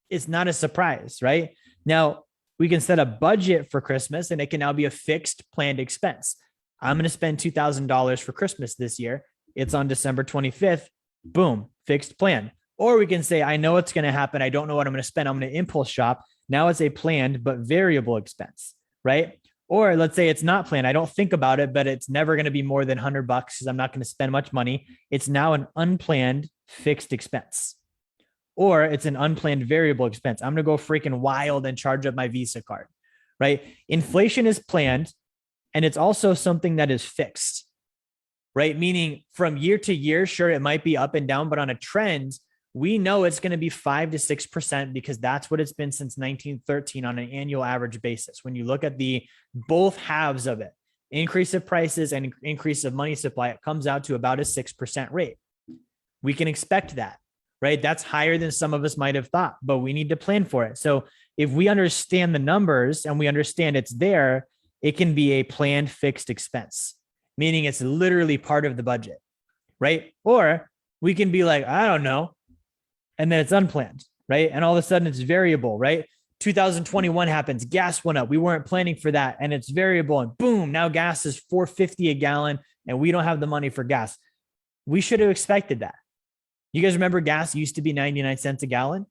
It's not a surprise, right? Now, we can set a budget for Christmas and it can now be a fixed planned expense. I'm going to spend $2,000 for Christmas this year. It's on December 25th. Boom, fixed plan. Or we can say, I know it's going to happen. I don't know what I'm going to spend. I'm going to impulse shop. Now it's a planned but variable expense, right? Or let's say it's not planned. I don't think about it, but it's never going to be more than $100 because I'm not going to spend much money. It's now an unplanned fixed expense. Or it's an unplanned variable expense. I'm going to go freaking wild and charge up my Visa card, right? Inflation is planned and it's also something that is fixed, right? Meaning from year to year, sure, it might be up and down, but on a trend, we know it's going to be 5 to 6% because that's what it's been since 1913 on an annual average basis. When you look at the both halves of it, increase of prices and increase of money supply, it comes out to about a 6% rate. We can expect that, right? That's higher than some of us might have thought, but we need to plan for it. So if we understand the numbers and we understand it's there, it can be a planned fixed expense, meaning it's literally part of the budget, right? Or we can be like, I don't know. And then it's unplanned, right? And all of a sudden it's variable, right? 2021 happens, gas went up. We weren't planning for that. And it's variable and boom, now gas is $4.50 a gallon and we don't have the money for gas. We should have expected that. You guys remember gas used to be 99 cents a gallon,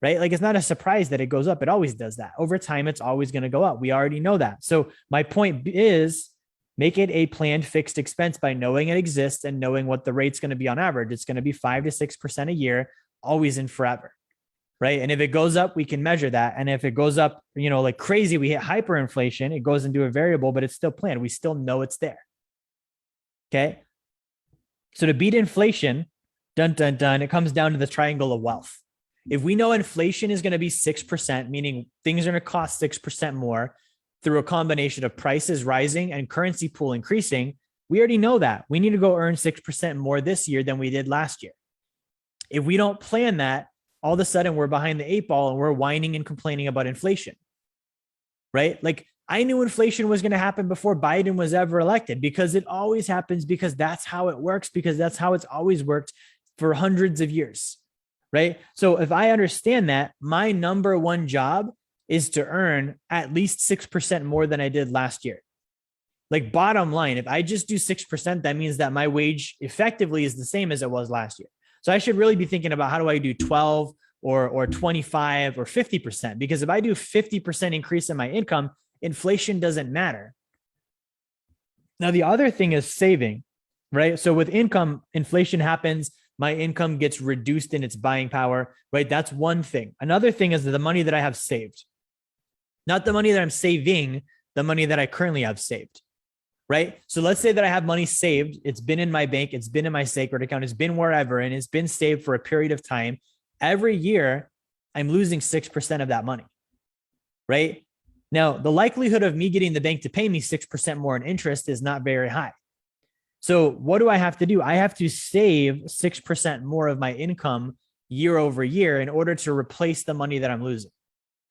right? Like it's not a surprise that it goes up. It always does that. Over time, it's always going to go up. We already know that. So my point is make it a planned fixed expense by knowing it exists and knowing what the rate's going to be on average. It's going to be 5 to 6% a year, always and forever, right? And if it goes up, we can measure that. And if it goes up, like crazy, we hit hyperinflation, it goes into a variable, but it's still planned. We still know it's there. Okay. So to beat inflation, dun, dun, dun, it comes down to the triangle of wealth. If we know inflation is going to be 6%, meaning things are going to cost 6% more through a combination of prices rising and currency pool increasing, we already know that. We need to go earn 6% more this year than we did last year. If we don't plan that, all of a sudden we're behind the 8 ball and we're whining and complaining about inflation, right? Like I knew inflation was going to happen before Biden was ever elected because it always happens because that's how it works, because that's how it's always worked for hundreds of years, right? So if I understand that, my number one job is to earn at least 6% more than I did last year. Like bottom line, if I just do 6%, that means that my wage effectively is the same as it was last year. So I should really be thinking about how do I do 12 or 25 or 50%? Because if I do 50% increase in my income, inflation doesn't matter. Now, the other thing is saving, right? So with income, inflation happens, my income gets reduced in its buying power, right? That's one thing. Another thing is the money that I have saved, not the money that I'm saving, the money that I currently have saved. Right? So let's say that I have money saved. It's been in my bank. It's been in my sacred account. It's been wherever, and it's been saved for a period of time. Every year, I'm losing 6% of that money. Right? Now, the likelihood of me getting the bank to pay me 6% more in interest is not very high. So what do I have to do? I have to save 6% more of my income year over year in order to replace the money that I'm losing,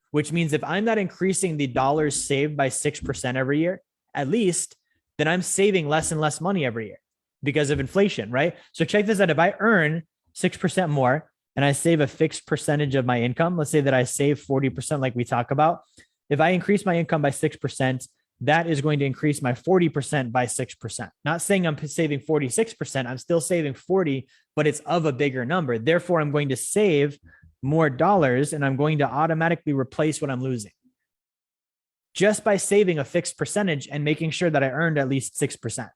which means if I'm not increasing the dollars saved by 6% every year, at least, then I'm saving less and less money every year because of inflation, right? So check this out. If I earn 6% more and I save a fixed percentage of my income, let's say that I save 40% like we talk about. If I increase my income by 6%, that is going to increase my 40% by 6%. Not saying I'm saving 46%, I'm still saving 40, but it's of a bigger number. Therefore, I'm going to save more dollars and I'm going to automatically replace what I'm losing, just by saving a fixed percentage and making sure that I earned at least 6%.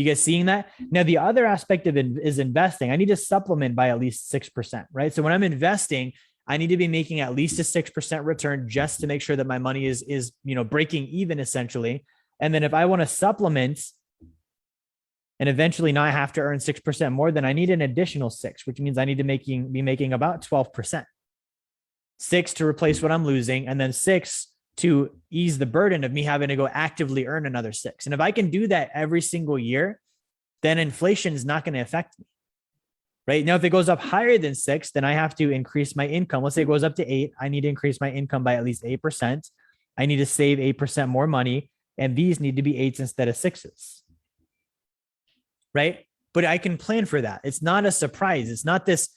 You guys seeing that? Now, the other aspect of it is investing. I need to supplement by at least 6%, right? So when I'm investing, I need to be making at least a 6% return just to make sure that my money is breaking even essentially. And then if I want to supplement and eventually not have to earn 6% more, then I need an additional 6, which means I need to be making about 12%. 6 to replace what I'm losing, and then 6 to ease the burden of me having to go actively earn another 6. And if I can do that every single year, then inflation is not going to affect me. Right now, if it goes up higher than 6, then I have to increase my income. Let's say it goes up to 8. I need to increase my income by at least 8%. I need to save 8% more money. And these need to be 8s instead of 6s. Right. But I can plan for that. It's not a surprise. It's not this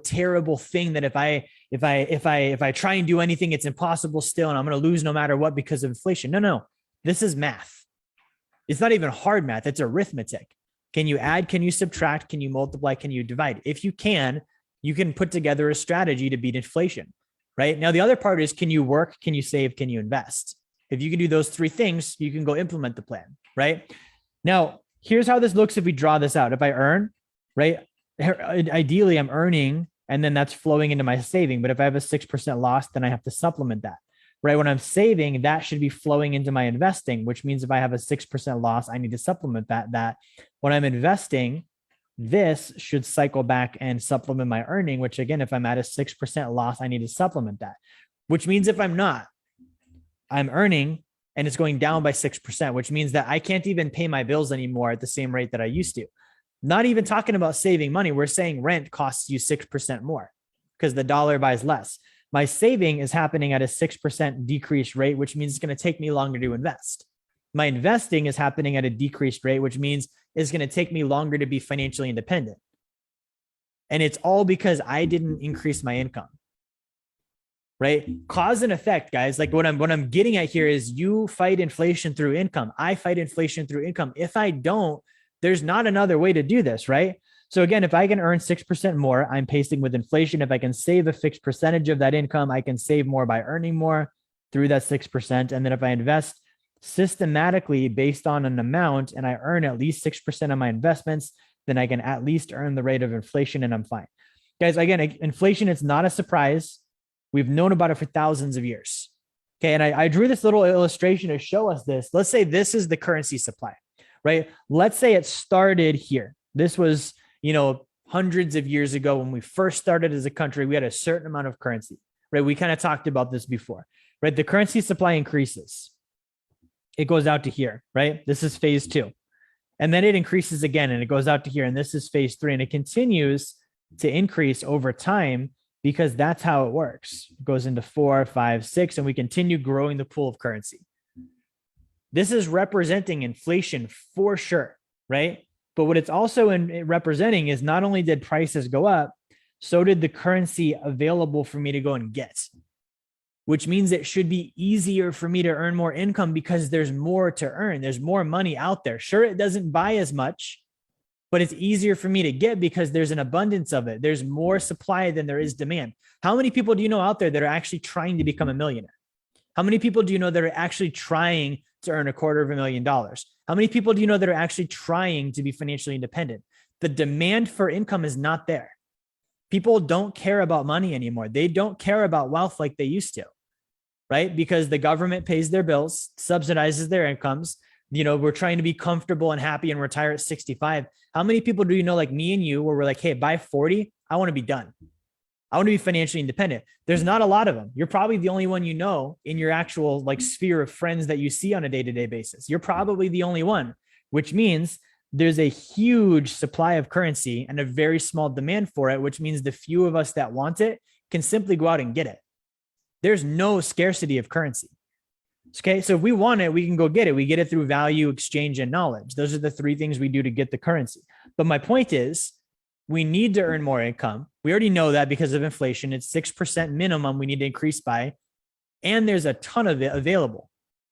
terrible thing that if I try and do anything, it's impossible still. And I'm going to lose no matter what because of inflation. No, this is math. It's not even hard math. It's arithmetic. Can you add? Can you subtract? Can you multiply? Can you divide? If you can put together a strategy to beat inflation, right? Now, the other part is, can you work? Can you save? Can you invest? If you can do those 3 things, you can go implement the plan, right? Now, here's how this looks if we draw this out. If I earn, right? Ideally, I'm earning, and then that's flowing into my saving. But if I have a 6% loss, then I have to supplement that. Right? When I'm saving, that should be flowing into my investing, which means if I have a 6% loss, I need to supplement that. When I'm investing, this should cycle back and supplement my earning, which again, if I'm at a 6% loss, I need to supplement that, which means if I'm earning and it's going down by 6%, which means that I can't even pay my bills anymore at the same rate that I used to. Not even talking about saving money. We're saying rent costs you 6% more because the dollar buys less. My saving is happening at a 6% decreased rate, which means it's going to take me longer to invest. My investing is happening at a decreased rate, which means it's going to take me longer to be financially independent. And it's all because I didn't increase my income, right? Cause and effect, guys. Like what I'm getting at here is you fight inflation through income. I fight inflation through income. If I don't, there's not another way to do this, right? So again, if I can earn 6% more, I'm pacing with inflation. If I can save a fixed percentage of that income, I can save more by earning more through that 6%. And then if I invest systematically based on an amount and I earn at least 6% of my investments, then I can at least earn the rate of inflation and I'm fine. Guys, again, inflation, it's not a surprise. We've known about it for thousands of years. Okay. And I drew this little illustration to show us this. Let's say this is the currency supply, right? Let's say it started here. This was, hundreds of years ago when we first started as a country, we had a certain amount of currency, right? We kind of talked about this before, right? The currency supply increases. It goes out to here, right? This is phase 2. And then it increases again and it goes out to here. And this is phase 3. And it continues to increase over time because that's how it works. It goes into 4, 5, 6, and we continue growing the pool of currency. This is representing inflation for sure, right? But what it's also representing is not only did prices go up, so did the currency available for me to go and get, which means it should be easier for me to earn more income because there's more to earn. There's more money out there. Sure, it doesn't buy as much, but it's easier for me to get because there's an abundance of it. There's more supply than there is demand. How many people do you know out there that are actually trying to become a millionaire? How many people do you know that are actually trying to earn $250,000? How many people do you know that are actually trying to be financially independent? The demand for income is not there. People don't care about money anymore. They don't care about wealth like they used to, right? Because the government pays their bills, subsidizes their incomes. We're trying to be comfortable and happy and retire at 65. How many people do you know like me and you where we're like, hey, by 40, I want to be done. I want to be financially independent. There's not a lot of them. You're probably the only one in your actual like sphere of friends that you see on a day-to-day basis. You're probably the only one, which means there's a huge supply of currency and a very small demand for it, which means the few of us that want it can simply go out and get it. There's no scarcity of currency. Okay, so if we want it, we can go get it. We get it through value, exchange, and knowledge. Those are the 3 things we do to get the currency. But my point is, we need to earn more income. We already know that because of inflation. It's 6% minimum we need to increase by. And there's a ton of it available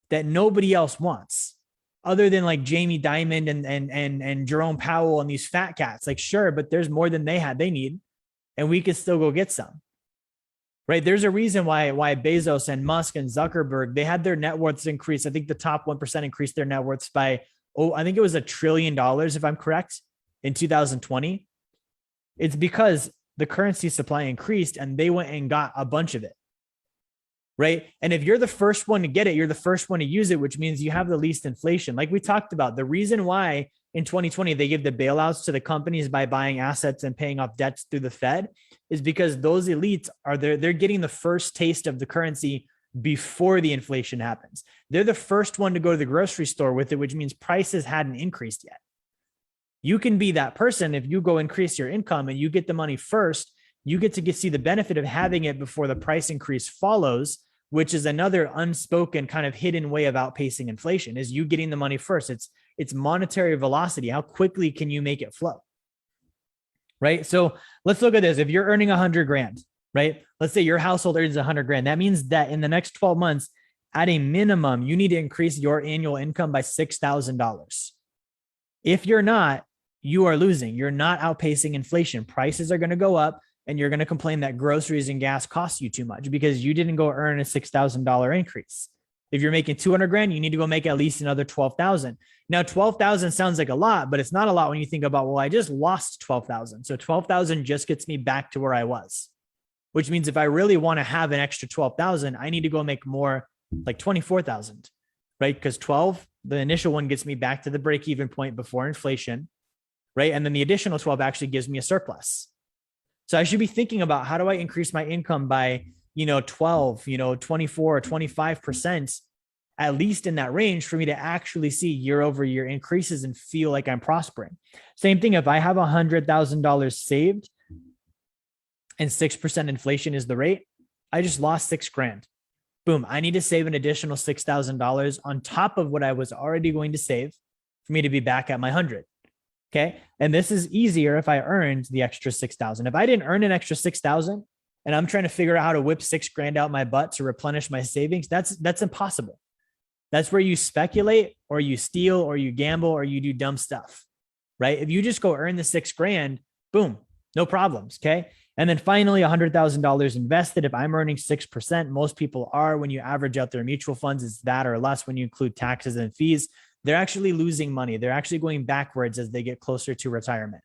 that nobody else wants other than like Jamie Dimon and Jerome Powell and these fat cats. Like, sure, but there's more than they need. And we could still go get some, right? There's a reason why Bezos and Musk and Zuckerberg, they had their net worths increase. I think the top 1% increased their net worths by oh, I think it was $1 trillion, if I'm correct, in 2020, it's because the currency supply increased and they went and got a bunch of it. Right. And if you're the first one to get it, you're the first one to use it, which means you have the least inflation. Like we talked about, the reason why in 2020 they give the bailouts to the companies by buying assets and paying off debts through the Fed is because those elites are they're getting the first taste of the currency before the inflation happens. They're the first one to go to the grocery store with it, which means prices hadn't increased yet. You can be that person if you go increase your income and you get the money first. You get to see the benefit of having it before the price increase follows, which is another unspoken kind of hidden way of outpacing inflation, is you getting the money first. It's monetary velocity. How quickly can you make it flow? Right. So let's look at this. If you're earning 100 grand, right? Let's say your household earns 100 grand. That means that in the next 12 months, at a minimum, you need to increase your annual income by $6,000. If you're not, you are losing. You're not outpacing inflation. Prices are going to go up. And you're going to complain that groceries and gas cost you too much because you didn't go earn a $6,000 increase. If you're making 200 grand, you need to go make at least another 12,000. Now, 12,000 sounds like a lot, but it's not a lot when you think about, well, I just lost 12,000. So 12,000 just gets me back to where I was, which means if I really want to have an extra 12,000, I need to go make more, like 24,000, right? Because 12, the initial one gets me back to the break-even point before inflation, right? And then the additional 12 actually gives me a surplus. So I should be thinking about, how do I increase my income by, 12, 24 or 25%, at least in that range, for me to actually see year over year increases and feel like I'm prospering. Same thing. If I have $100,000 saved and 6% inflation is the rate, I just lost 6 grand. Boom. I need to save an additional $6,000 on top of what I was already going to save for me to be back at my 100. Okay. And this is easier if I earned the extra 6,000. If I didn't earn an extra 6,000 and I'm trying to figure out how to whip 6 grand out my butt to replenish my savings, that's impossible. That's where you speculate or you steal or you gamble or you do dumb stuff, right? If you just go earn the 6 grand, boom, no problems. Okay. And then finally, $100,000 invested. If I'm earning 6%, most people are, when you average out their mutual funds, it's that or less when you include taxes and fees. They're actually losing money. They're actually going backwards as they get closer to retirement,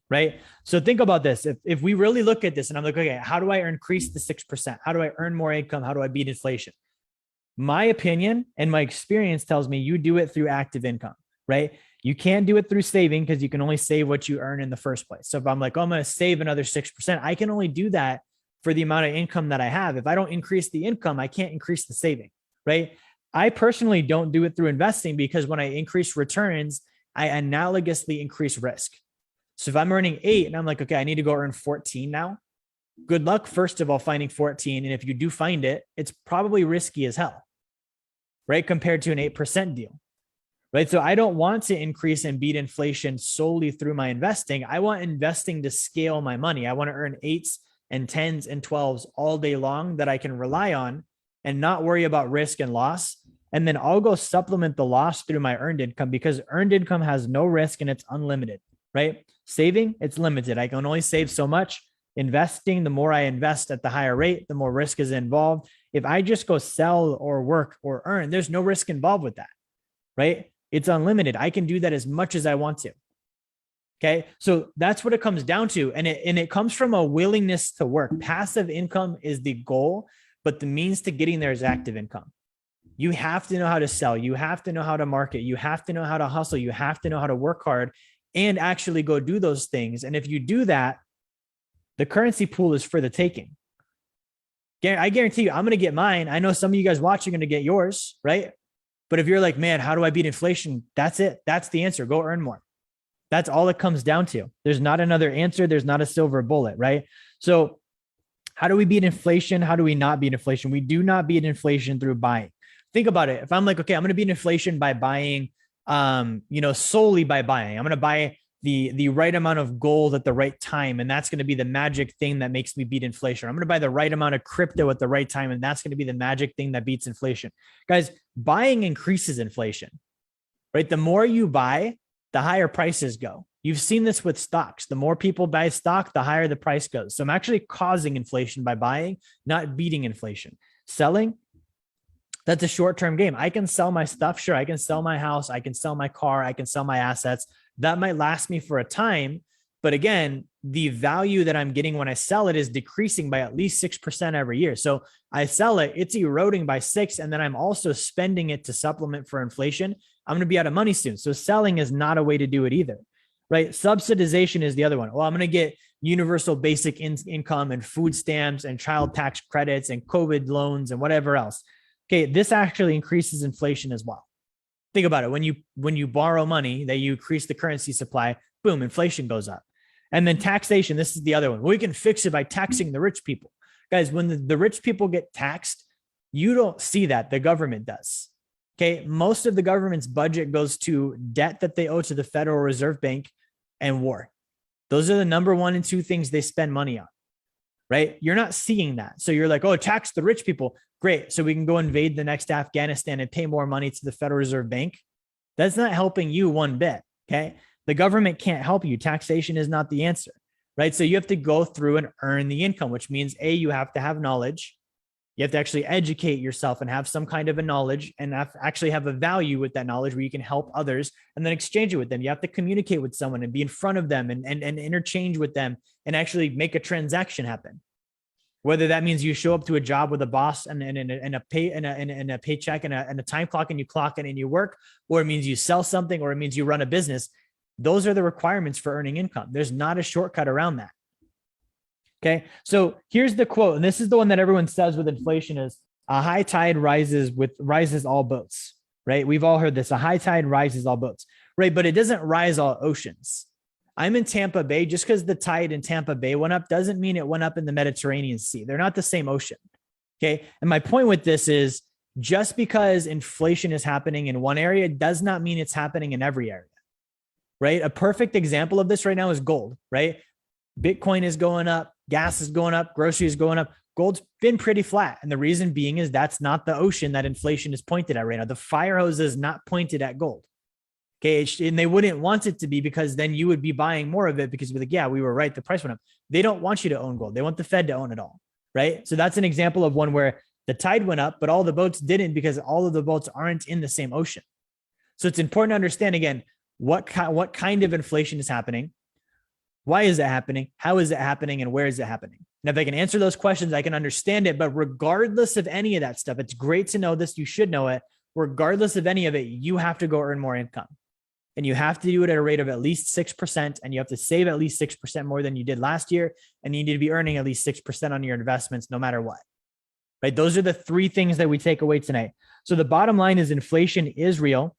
right? So think about this. If we really look at this and I'm like, okay, how do I increase the 6%? How do I earn more income? How do I beat inflation? My opinion and my experience tells me you do it through active income, right? You can't do it through saving because you can only save what you earn in the first place. So if I'm like, oh, I'm going to save another 6%, I can only do that for the amount of income that I have. If I don't increase the income, I can't increase the saving, right? I personally don't do it through investing because when I increase returns, I analogously increase risk. So if I'm earning 8 and I'm like, okay, I need to go earn 14 now. Good luck, first of all, finding 14. And if you do find it, it's probably risky as hell, right? Compared to an 8% deal, right? So I don't want to increase and beat inflation solely through my investing. I want investing to scale my money. I want to earn 8s and 10s and 12s all day long that I can rely on and not worry about risk and loss. And then I'll go supplement the loss through my earned income because earned income has no risk and it's unlimited, right? Saving, it's limited. I can only save so much. Investing, the more I invest at the higher rate, the more risk is involved. If I just go sell or work or earn, there's no risk involved with that, right? It's unlimited. I can do that as much as I want to. Okay. So that's what it comes down to. And it comes from a willingness to work. Passive income is the goal, but the means to getting there is active income. You have to know how to sell. You have to know how to market. You have to know how to hustle. You have to know how to work hard and actually go do those things. And if you do that, the currency pool is for the taking. I guarantee you, I'm going to get mine. I know some of you guys watching are going to get yours, right? But if you're like, man, how do I beat inflation? That's it. That's the answer. Go earn more. That's all it comes down to. There's not another answer. There's not a silver bullet, right? So how do we beat inflation? How do we not beat inflation? We do not beat inflation through buying. Think about it. If I'm like, okay, I'm going to beat inflation by buying, solely by buying. I'm going to buy the right amount of gold at the right time. And that's going to be the magic thing that makes me beat inflation. I'm going to buy the right amount of crypto at the right time. And that's going to be the magic thing that beats inflation. Guys, buying increases inflation, right? The more you buy, the higher prices go. You've seen this with stocks. The more people buy stock, the higher the price goes. So I'm actually causing inflation by buying, not beating inflation. Selling, That's a short-term game. I can sell my stuff. Sure. I can sell my house. I can sell my car. I can sell my assets. That might last me for a time. But again, the value that I'm getting when I sell it is decreasing by at least 6% every year. So I sell it, it's eroding by 6%. And then I'm also spending it to supplement for inflation. I'm going to be out of money soon. So selling is not a way to do it either, right? Subsidization is the other one. Well, I'm going to get universal basic income and food stamps and child tax credits and COVID loans and whatever else. Okay, this actually increases inflation as well. Think about it. When you borrow money, that you increase the currency supply, boom, inflation goes up. And then taxation, this is the other one. We can fix it by taxing the rich people. Guys, when the rich people get taxed, you don't see that. The government does. Okay, most of the government's budget goes to debt that they owe to the Federal Reserve Bank and war. Those are the number 1 and 2 things they spend money on, right? You're not seeing that. So you're like, oh, tax the rich people. Great. So we can go invade the next Afghanistan and pay more money to the Federal Reserve Bank. That's not helping you one bit. Okay. The government can't help you. Taxation is not the answer, right? So you have to go through and earn the income, which means you have to have knowledge. You have to actually educate yourself and have some kind of a knowledge and actually have a value with that knowledge where you can help others and then exchange it with them. You have to communicate with someone and be in front of them and interchange with them and actually make a transaction happen. Whether that means you show up to a job with a boss and a paycheck and a time clock and you clock in and you work, or it means you sell something, or it means you run a business. Those are the requirements for earning income. There's not a shortcut around that. Okay. So here's the quote. And this is the one that everyone says with inflation is a high tide rises all boats, right? We've all heard this. A high tide rises all boats, right? But it doesn't rise all oceans. I'm in Tampa Bay. Just because the tide in Tampa Bay went up doesn't mean it went up in the Mediterranean Sea. They're not the same ocean. Okay. And my point with this is just because inflation is happening in one area does not mean it's happening in every area, right? A perfect example of this right now is gold, right? Bitcoin is going up, gas is going up, groceries going up. Gold's been pretty flat. And the reason being is that's not the ocean that inflation is pointed at right now. The fire hose is not pointed at gold. Okay. And they wouldn't want it to be, because then you would be buying more of it because you'd be like, yeah, we were right. The price went up. They don't want you to own gold. They want the Fed to own it all. Right. So that's an example of one where the tide went up, but all the boats didn't, because all of the boats aren't in the same ocean. So it's important to understand, again, what kind of inflation is happening? Why is it happening? How is it happening? And where is it happening? And if I can answer those questions, I can understand it. But regardless of any of that stuff, it's great to know this. You should know it. Regardless of any of it, you have to go earn more income. And you have to do it at a rate of at least 6%. And you have to save at least 6% more than you did last year. And you need to be earning at least 6% on your investments, no matter what. Right? Those are the 3 things that we take away tonight. So the bottom line is inflation is real.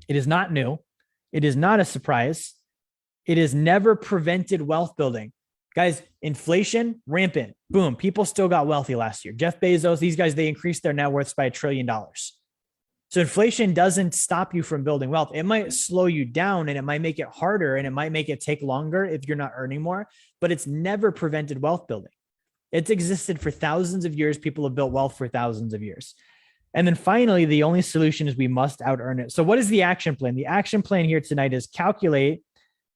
It is not new. It is not a surprise. It has never prevented wealth building. Guys, inflation, rampant. Boom. People still got wealthy last year. Jeff Bezos, these guys, they increased their net worths by $1 trillion. So inflation doesn't stop you from building wealth. It might slow you down and it might make it harder and it might make it take longer if you're not earning more, but it's never prevented wealth building. It's existed for thousands of years. People have built wealth for thousands of years. And then finally, the only solution is we must out earn it. So what is the action plan? The action plan here tonight is calculate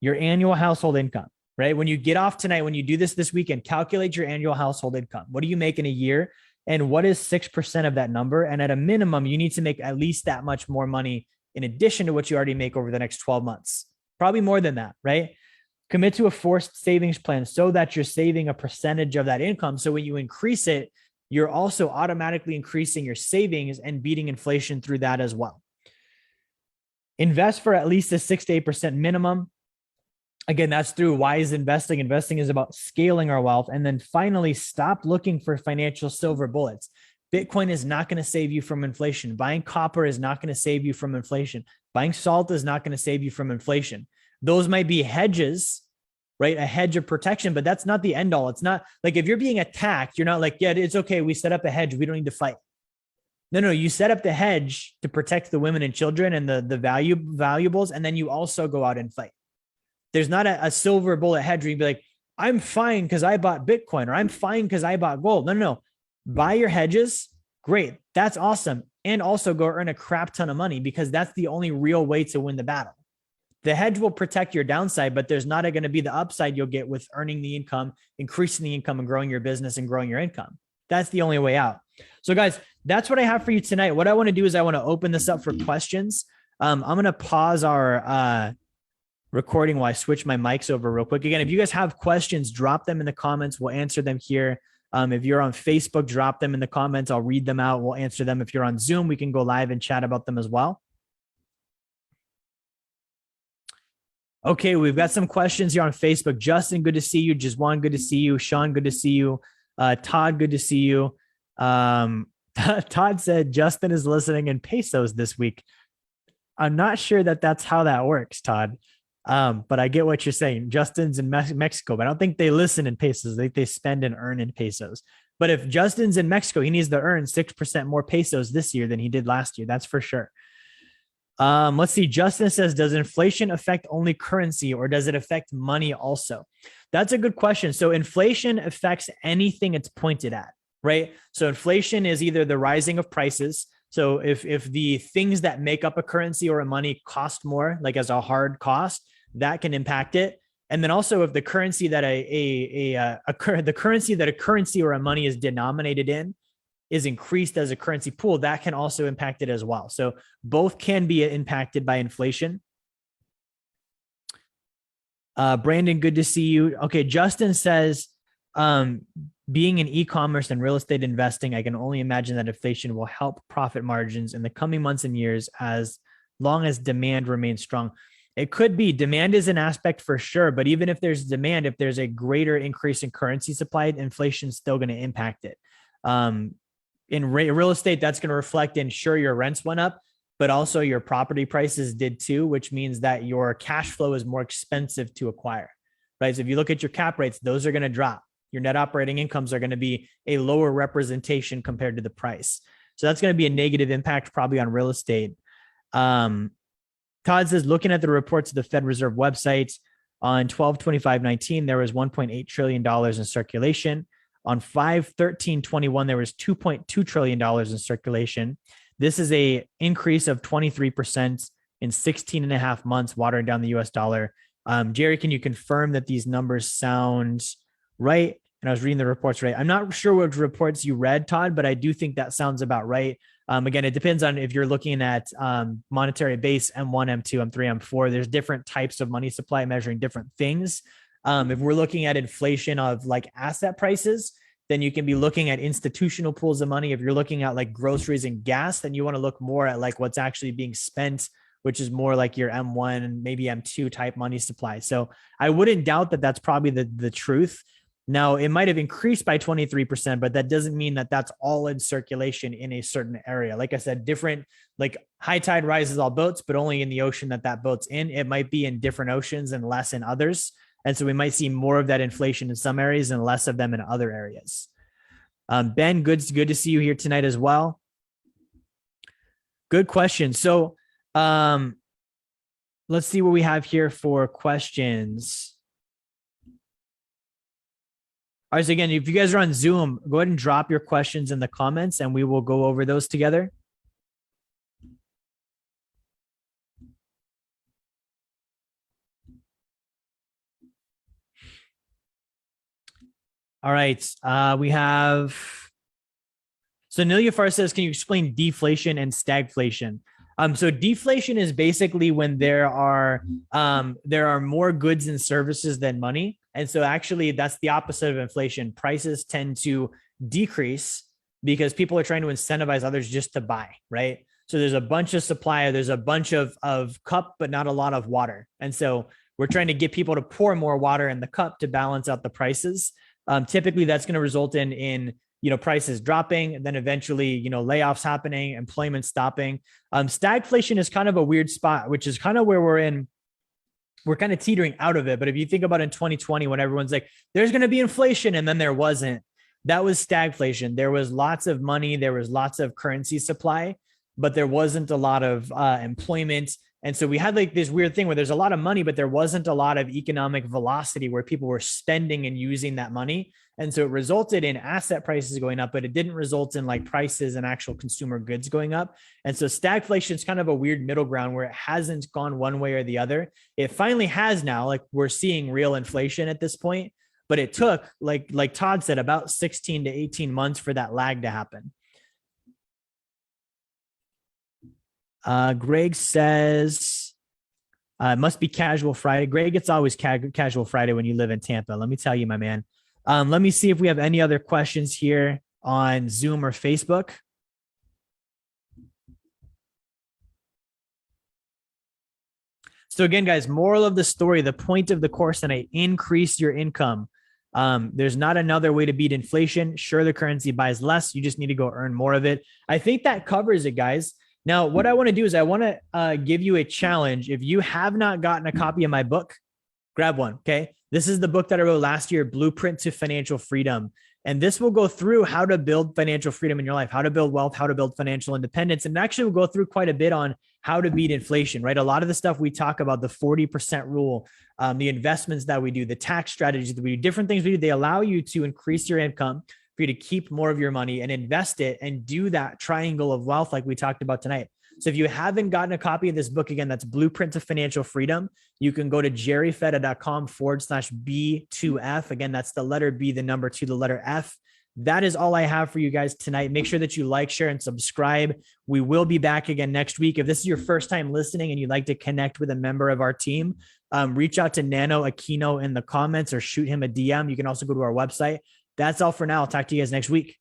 your annual household income, right? When you get off tonight, when you do this weekend, calculate your annual household income. What do you make in a year? And what is 6% of that number? And at a minimum, you need to make at least that much more money in addition to what you already make over the next 12 months. Probably more than that, right? Commit to a forced savings plan so that you're saving a percentage of that income. So when you increase it, you're also automatically increasing your savings and beating inflation through that as well. Invest for at least a 6 to 8% minimum. Again, that's through wise investing. Investing is about scaling our wealth. And then finally, stop looking for financial silver bullets. Bitcoin is not going to save you from inflation. Buying copper is not going to save you from inflation. Buying salt is not going to save you from inflation. Those might be hedges, right? A hedge of protection, but that's not the end all. It's not like if you're being attacked, you're not like, yeah, it's okay. We set up a hedge. We don't need to fight. No, you set up the hedge to protect the women and children and the valuables. And then you also go out and fight. There's not a silver bullet hedge where you'd be like, I'm fine because I bought Bitcoin, or I'm fine because I bought gold. No. Buy your hedges. Great. That's awesome. And also go earn a crap ton of money, because that's the only real way to win the battle. The hedge will protect your downside, but there's not going to be the upside you'll get with earning the income, increasing the income, and growing your business and growing your income. That's the only way out. So guys, that's what I have for you tonight. What I want to do is I want to open this up for questions. I'm going to pause our recording while I switch my mics over real quick. Again, if you guys have questions, drop them in the comments. We'll answer them here. If you're on Facebook, drop them in the comments. I'll read them out. We'll answer them. If you're on Zoom, we can go live and chat about them as well. Okay, we've got some questions here on Facebook. Justin, good to see you. Jazwan, good to see you. Sean, good to see you. Todd, good to see you. Todd said Justin is listening in pesos this week. I'm not sure that that's how that works, Todd. But I get what you're saying. Justin's in Mexico, but I don't think they listen in pesos. I think they spend and earn in pesos. But if Justin's in Mexico, he needs to earn 6% more pesos this year than he did last year. That's for sure. Let's see. Justin says, does inflation affect only currency or does it affect money also? That's a good question. So inflation affects anything it's pointed at, right? So inflation is either the rising of prices. So if the things that make up a currency or a money cost more, like as a hard cost, that can impact it. And then also if the currency that the currency that a currency or a money is denominated in is increased as a currency pool, that can also impact it as well. So both can be impacted by inflation. Brandon, good to see you. Okay, Justin says, being in e-commerce and real estate investing, I can only imagine that inflation will help profit margins in the coming months and years as long as demand remains strong. It could be. Demand is an aspect for sure, but even if there's demand, if there's a greater increase in currency supply, inflation is still going to impact it. In real estate, that's going to reflect in, sure, your rents went up, but also your property prices did too, which means that your cash flow is more expensive to acquire, right? So if you look at your cap rates, those are going to drop. Your net operating incomes are going to be a lower representation compared to the price. So that's going to be a negative impact probably on real estate. Todd says, looking at the reports of the Fed Reserve website on 12/25/19, there was $1.8 trillion in circulation. On 5/13/21, there was $2.2 trillion in circulation. This is a increase of 23% in 16 and a half months, watering down the US dollar. Jerry, can you confirm that these numbers sound right? And I was reading the reports right. I'm not sure what reports you read, Todd, but I do think that sounds about right. Again, it depends on if you're looking at monetary base, M1, M2, M3, M4. There's different types of money supply measuring different things. If we're looking at inflation of like asset prices, then you can be looking at institutional pools of money. If you're looking at like groceries and gas, then you want to look more at like what's actually being spent, which is more like your M1 and maybe M2 type money supply. So I wouldn't doubt that that's probably the truth. Now, it might have increased by 23%, but that doesn't mean that that's all in circulation in a certain area. Like I said, different, like high tide rises all boats, but only in the ocean that boat's in. It might be in different oceans and less in others. And so we might see more of that inflation in some areas and less of them in other areas. Ben, good to see you here tonight as well. Good question. So let's see what we have here for questions. All right, so again, if you guys are on Zoom, go ahead and drop your questions in the comments and we will go over those together. All right, we have, so Nilufar says, can you explain deflation and stagflation? So deflation is basically when there are more goods and services than money. And so actually that's the opposite of inflation. Prices tend to decrease because people are trying to incentivize others just to buy, right? So there's a bunch of supply, there's a bunch of cup, but not a lot of water. And so we're trying to get people to pour more water in the cup to balance out the prices. Typically that's going to result in prices dropping, and then eventually, layoffs happening, employment stopping. Stagflation is kind of a weird spot, which is kind of where we're kind of teetering out of it. But if you think about in 2020, when everyone's like, there's going to be inflation, and then there wasn't, that was stagflation. There was lots of money, there was lots of currency supply, but there wasn't a lot of employment. And so we had like this weird thing where there's a lot of money, but there wasn't a lot of economic velocity where people were spending and using that money. And so it resulted in asset prices going up, but it didn't result in like prices and actual consumer goods going up. And so stagflation is kind of a weird middle ground where it hasn't gone one way or the other. It finally has now, like we're seeing real inflation at this point, but it took, like Todd said, about 16 to 18 months for that lag to happen. Greg says, it must be casual Friday. Greg, it's always casual Friday when you live in Tampa. Let me tell you, my man. Let me see if we have any other questions here on Zoom or Facebook. So again, guys, moral of the story, the point of the course tonight, increase your income. There's not another way to beat inflation. Sure, the currency buys less. You just need to go earn more of it. I think that covers it, guys. Now, what I want to do is I want to give you a challenge. If you have not gotten a copy of my book, grab one, okay? This is the book that I wrote last year, Blueprint to Financial Freedom. And this will go through how to build financial freedom in your life, how to build wealth, how to build financial independence. And actually we'll go through quite a bit on how to beat inflation, right? A lot of the stuff we talk about, the 40% rule, the investments that we do, the tax strategies that we do, different things we do, they allow you to increase your income, for you to keep more of your money and invest it and do that triangle of wealth like we talked about tonight. So if you haven't gotten a copy of this book, again, that's Blueprint to Financial Freedom. You can go to jerryfetta.com/B2F. Again, that's the letter B, the number 2, the letter F. That is all I have for you guys tonight. Make sure that you like, share, and subscribe. We will be back again next week. If this is your first time listening and you'd like to connect with a member of our team, reach out to Nano Aquino in the comments or shoot him a DM. You can also go to our website. That's all for now. I'll talk to you guys next week.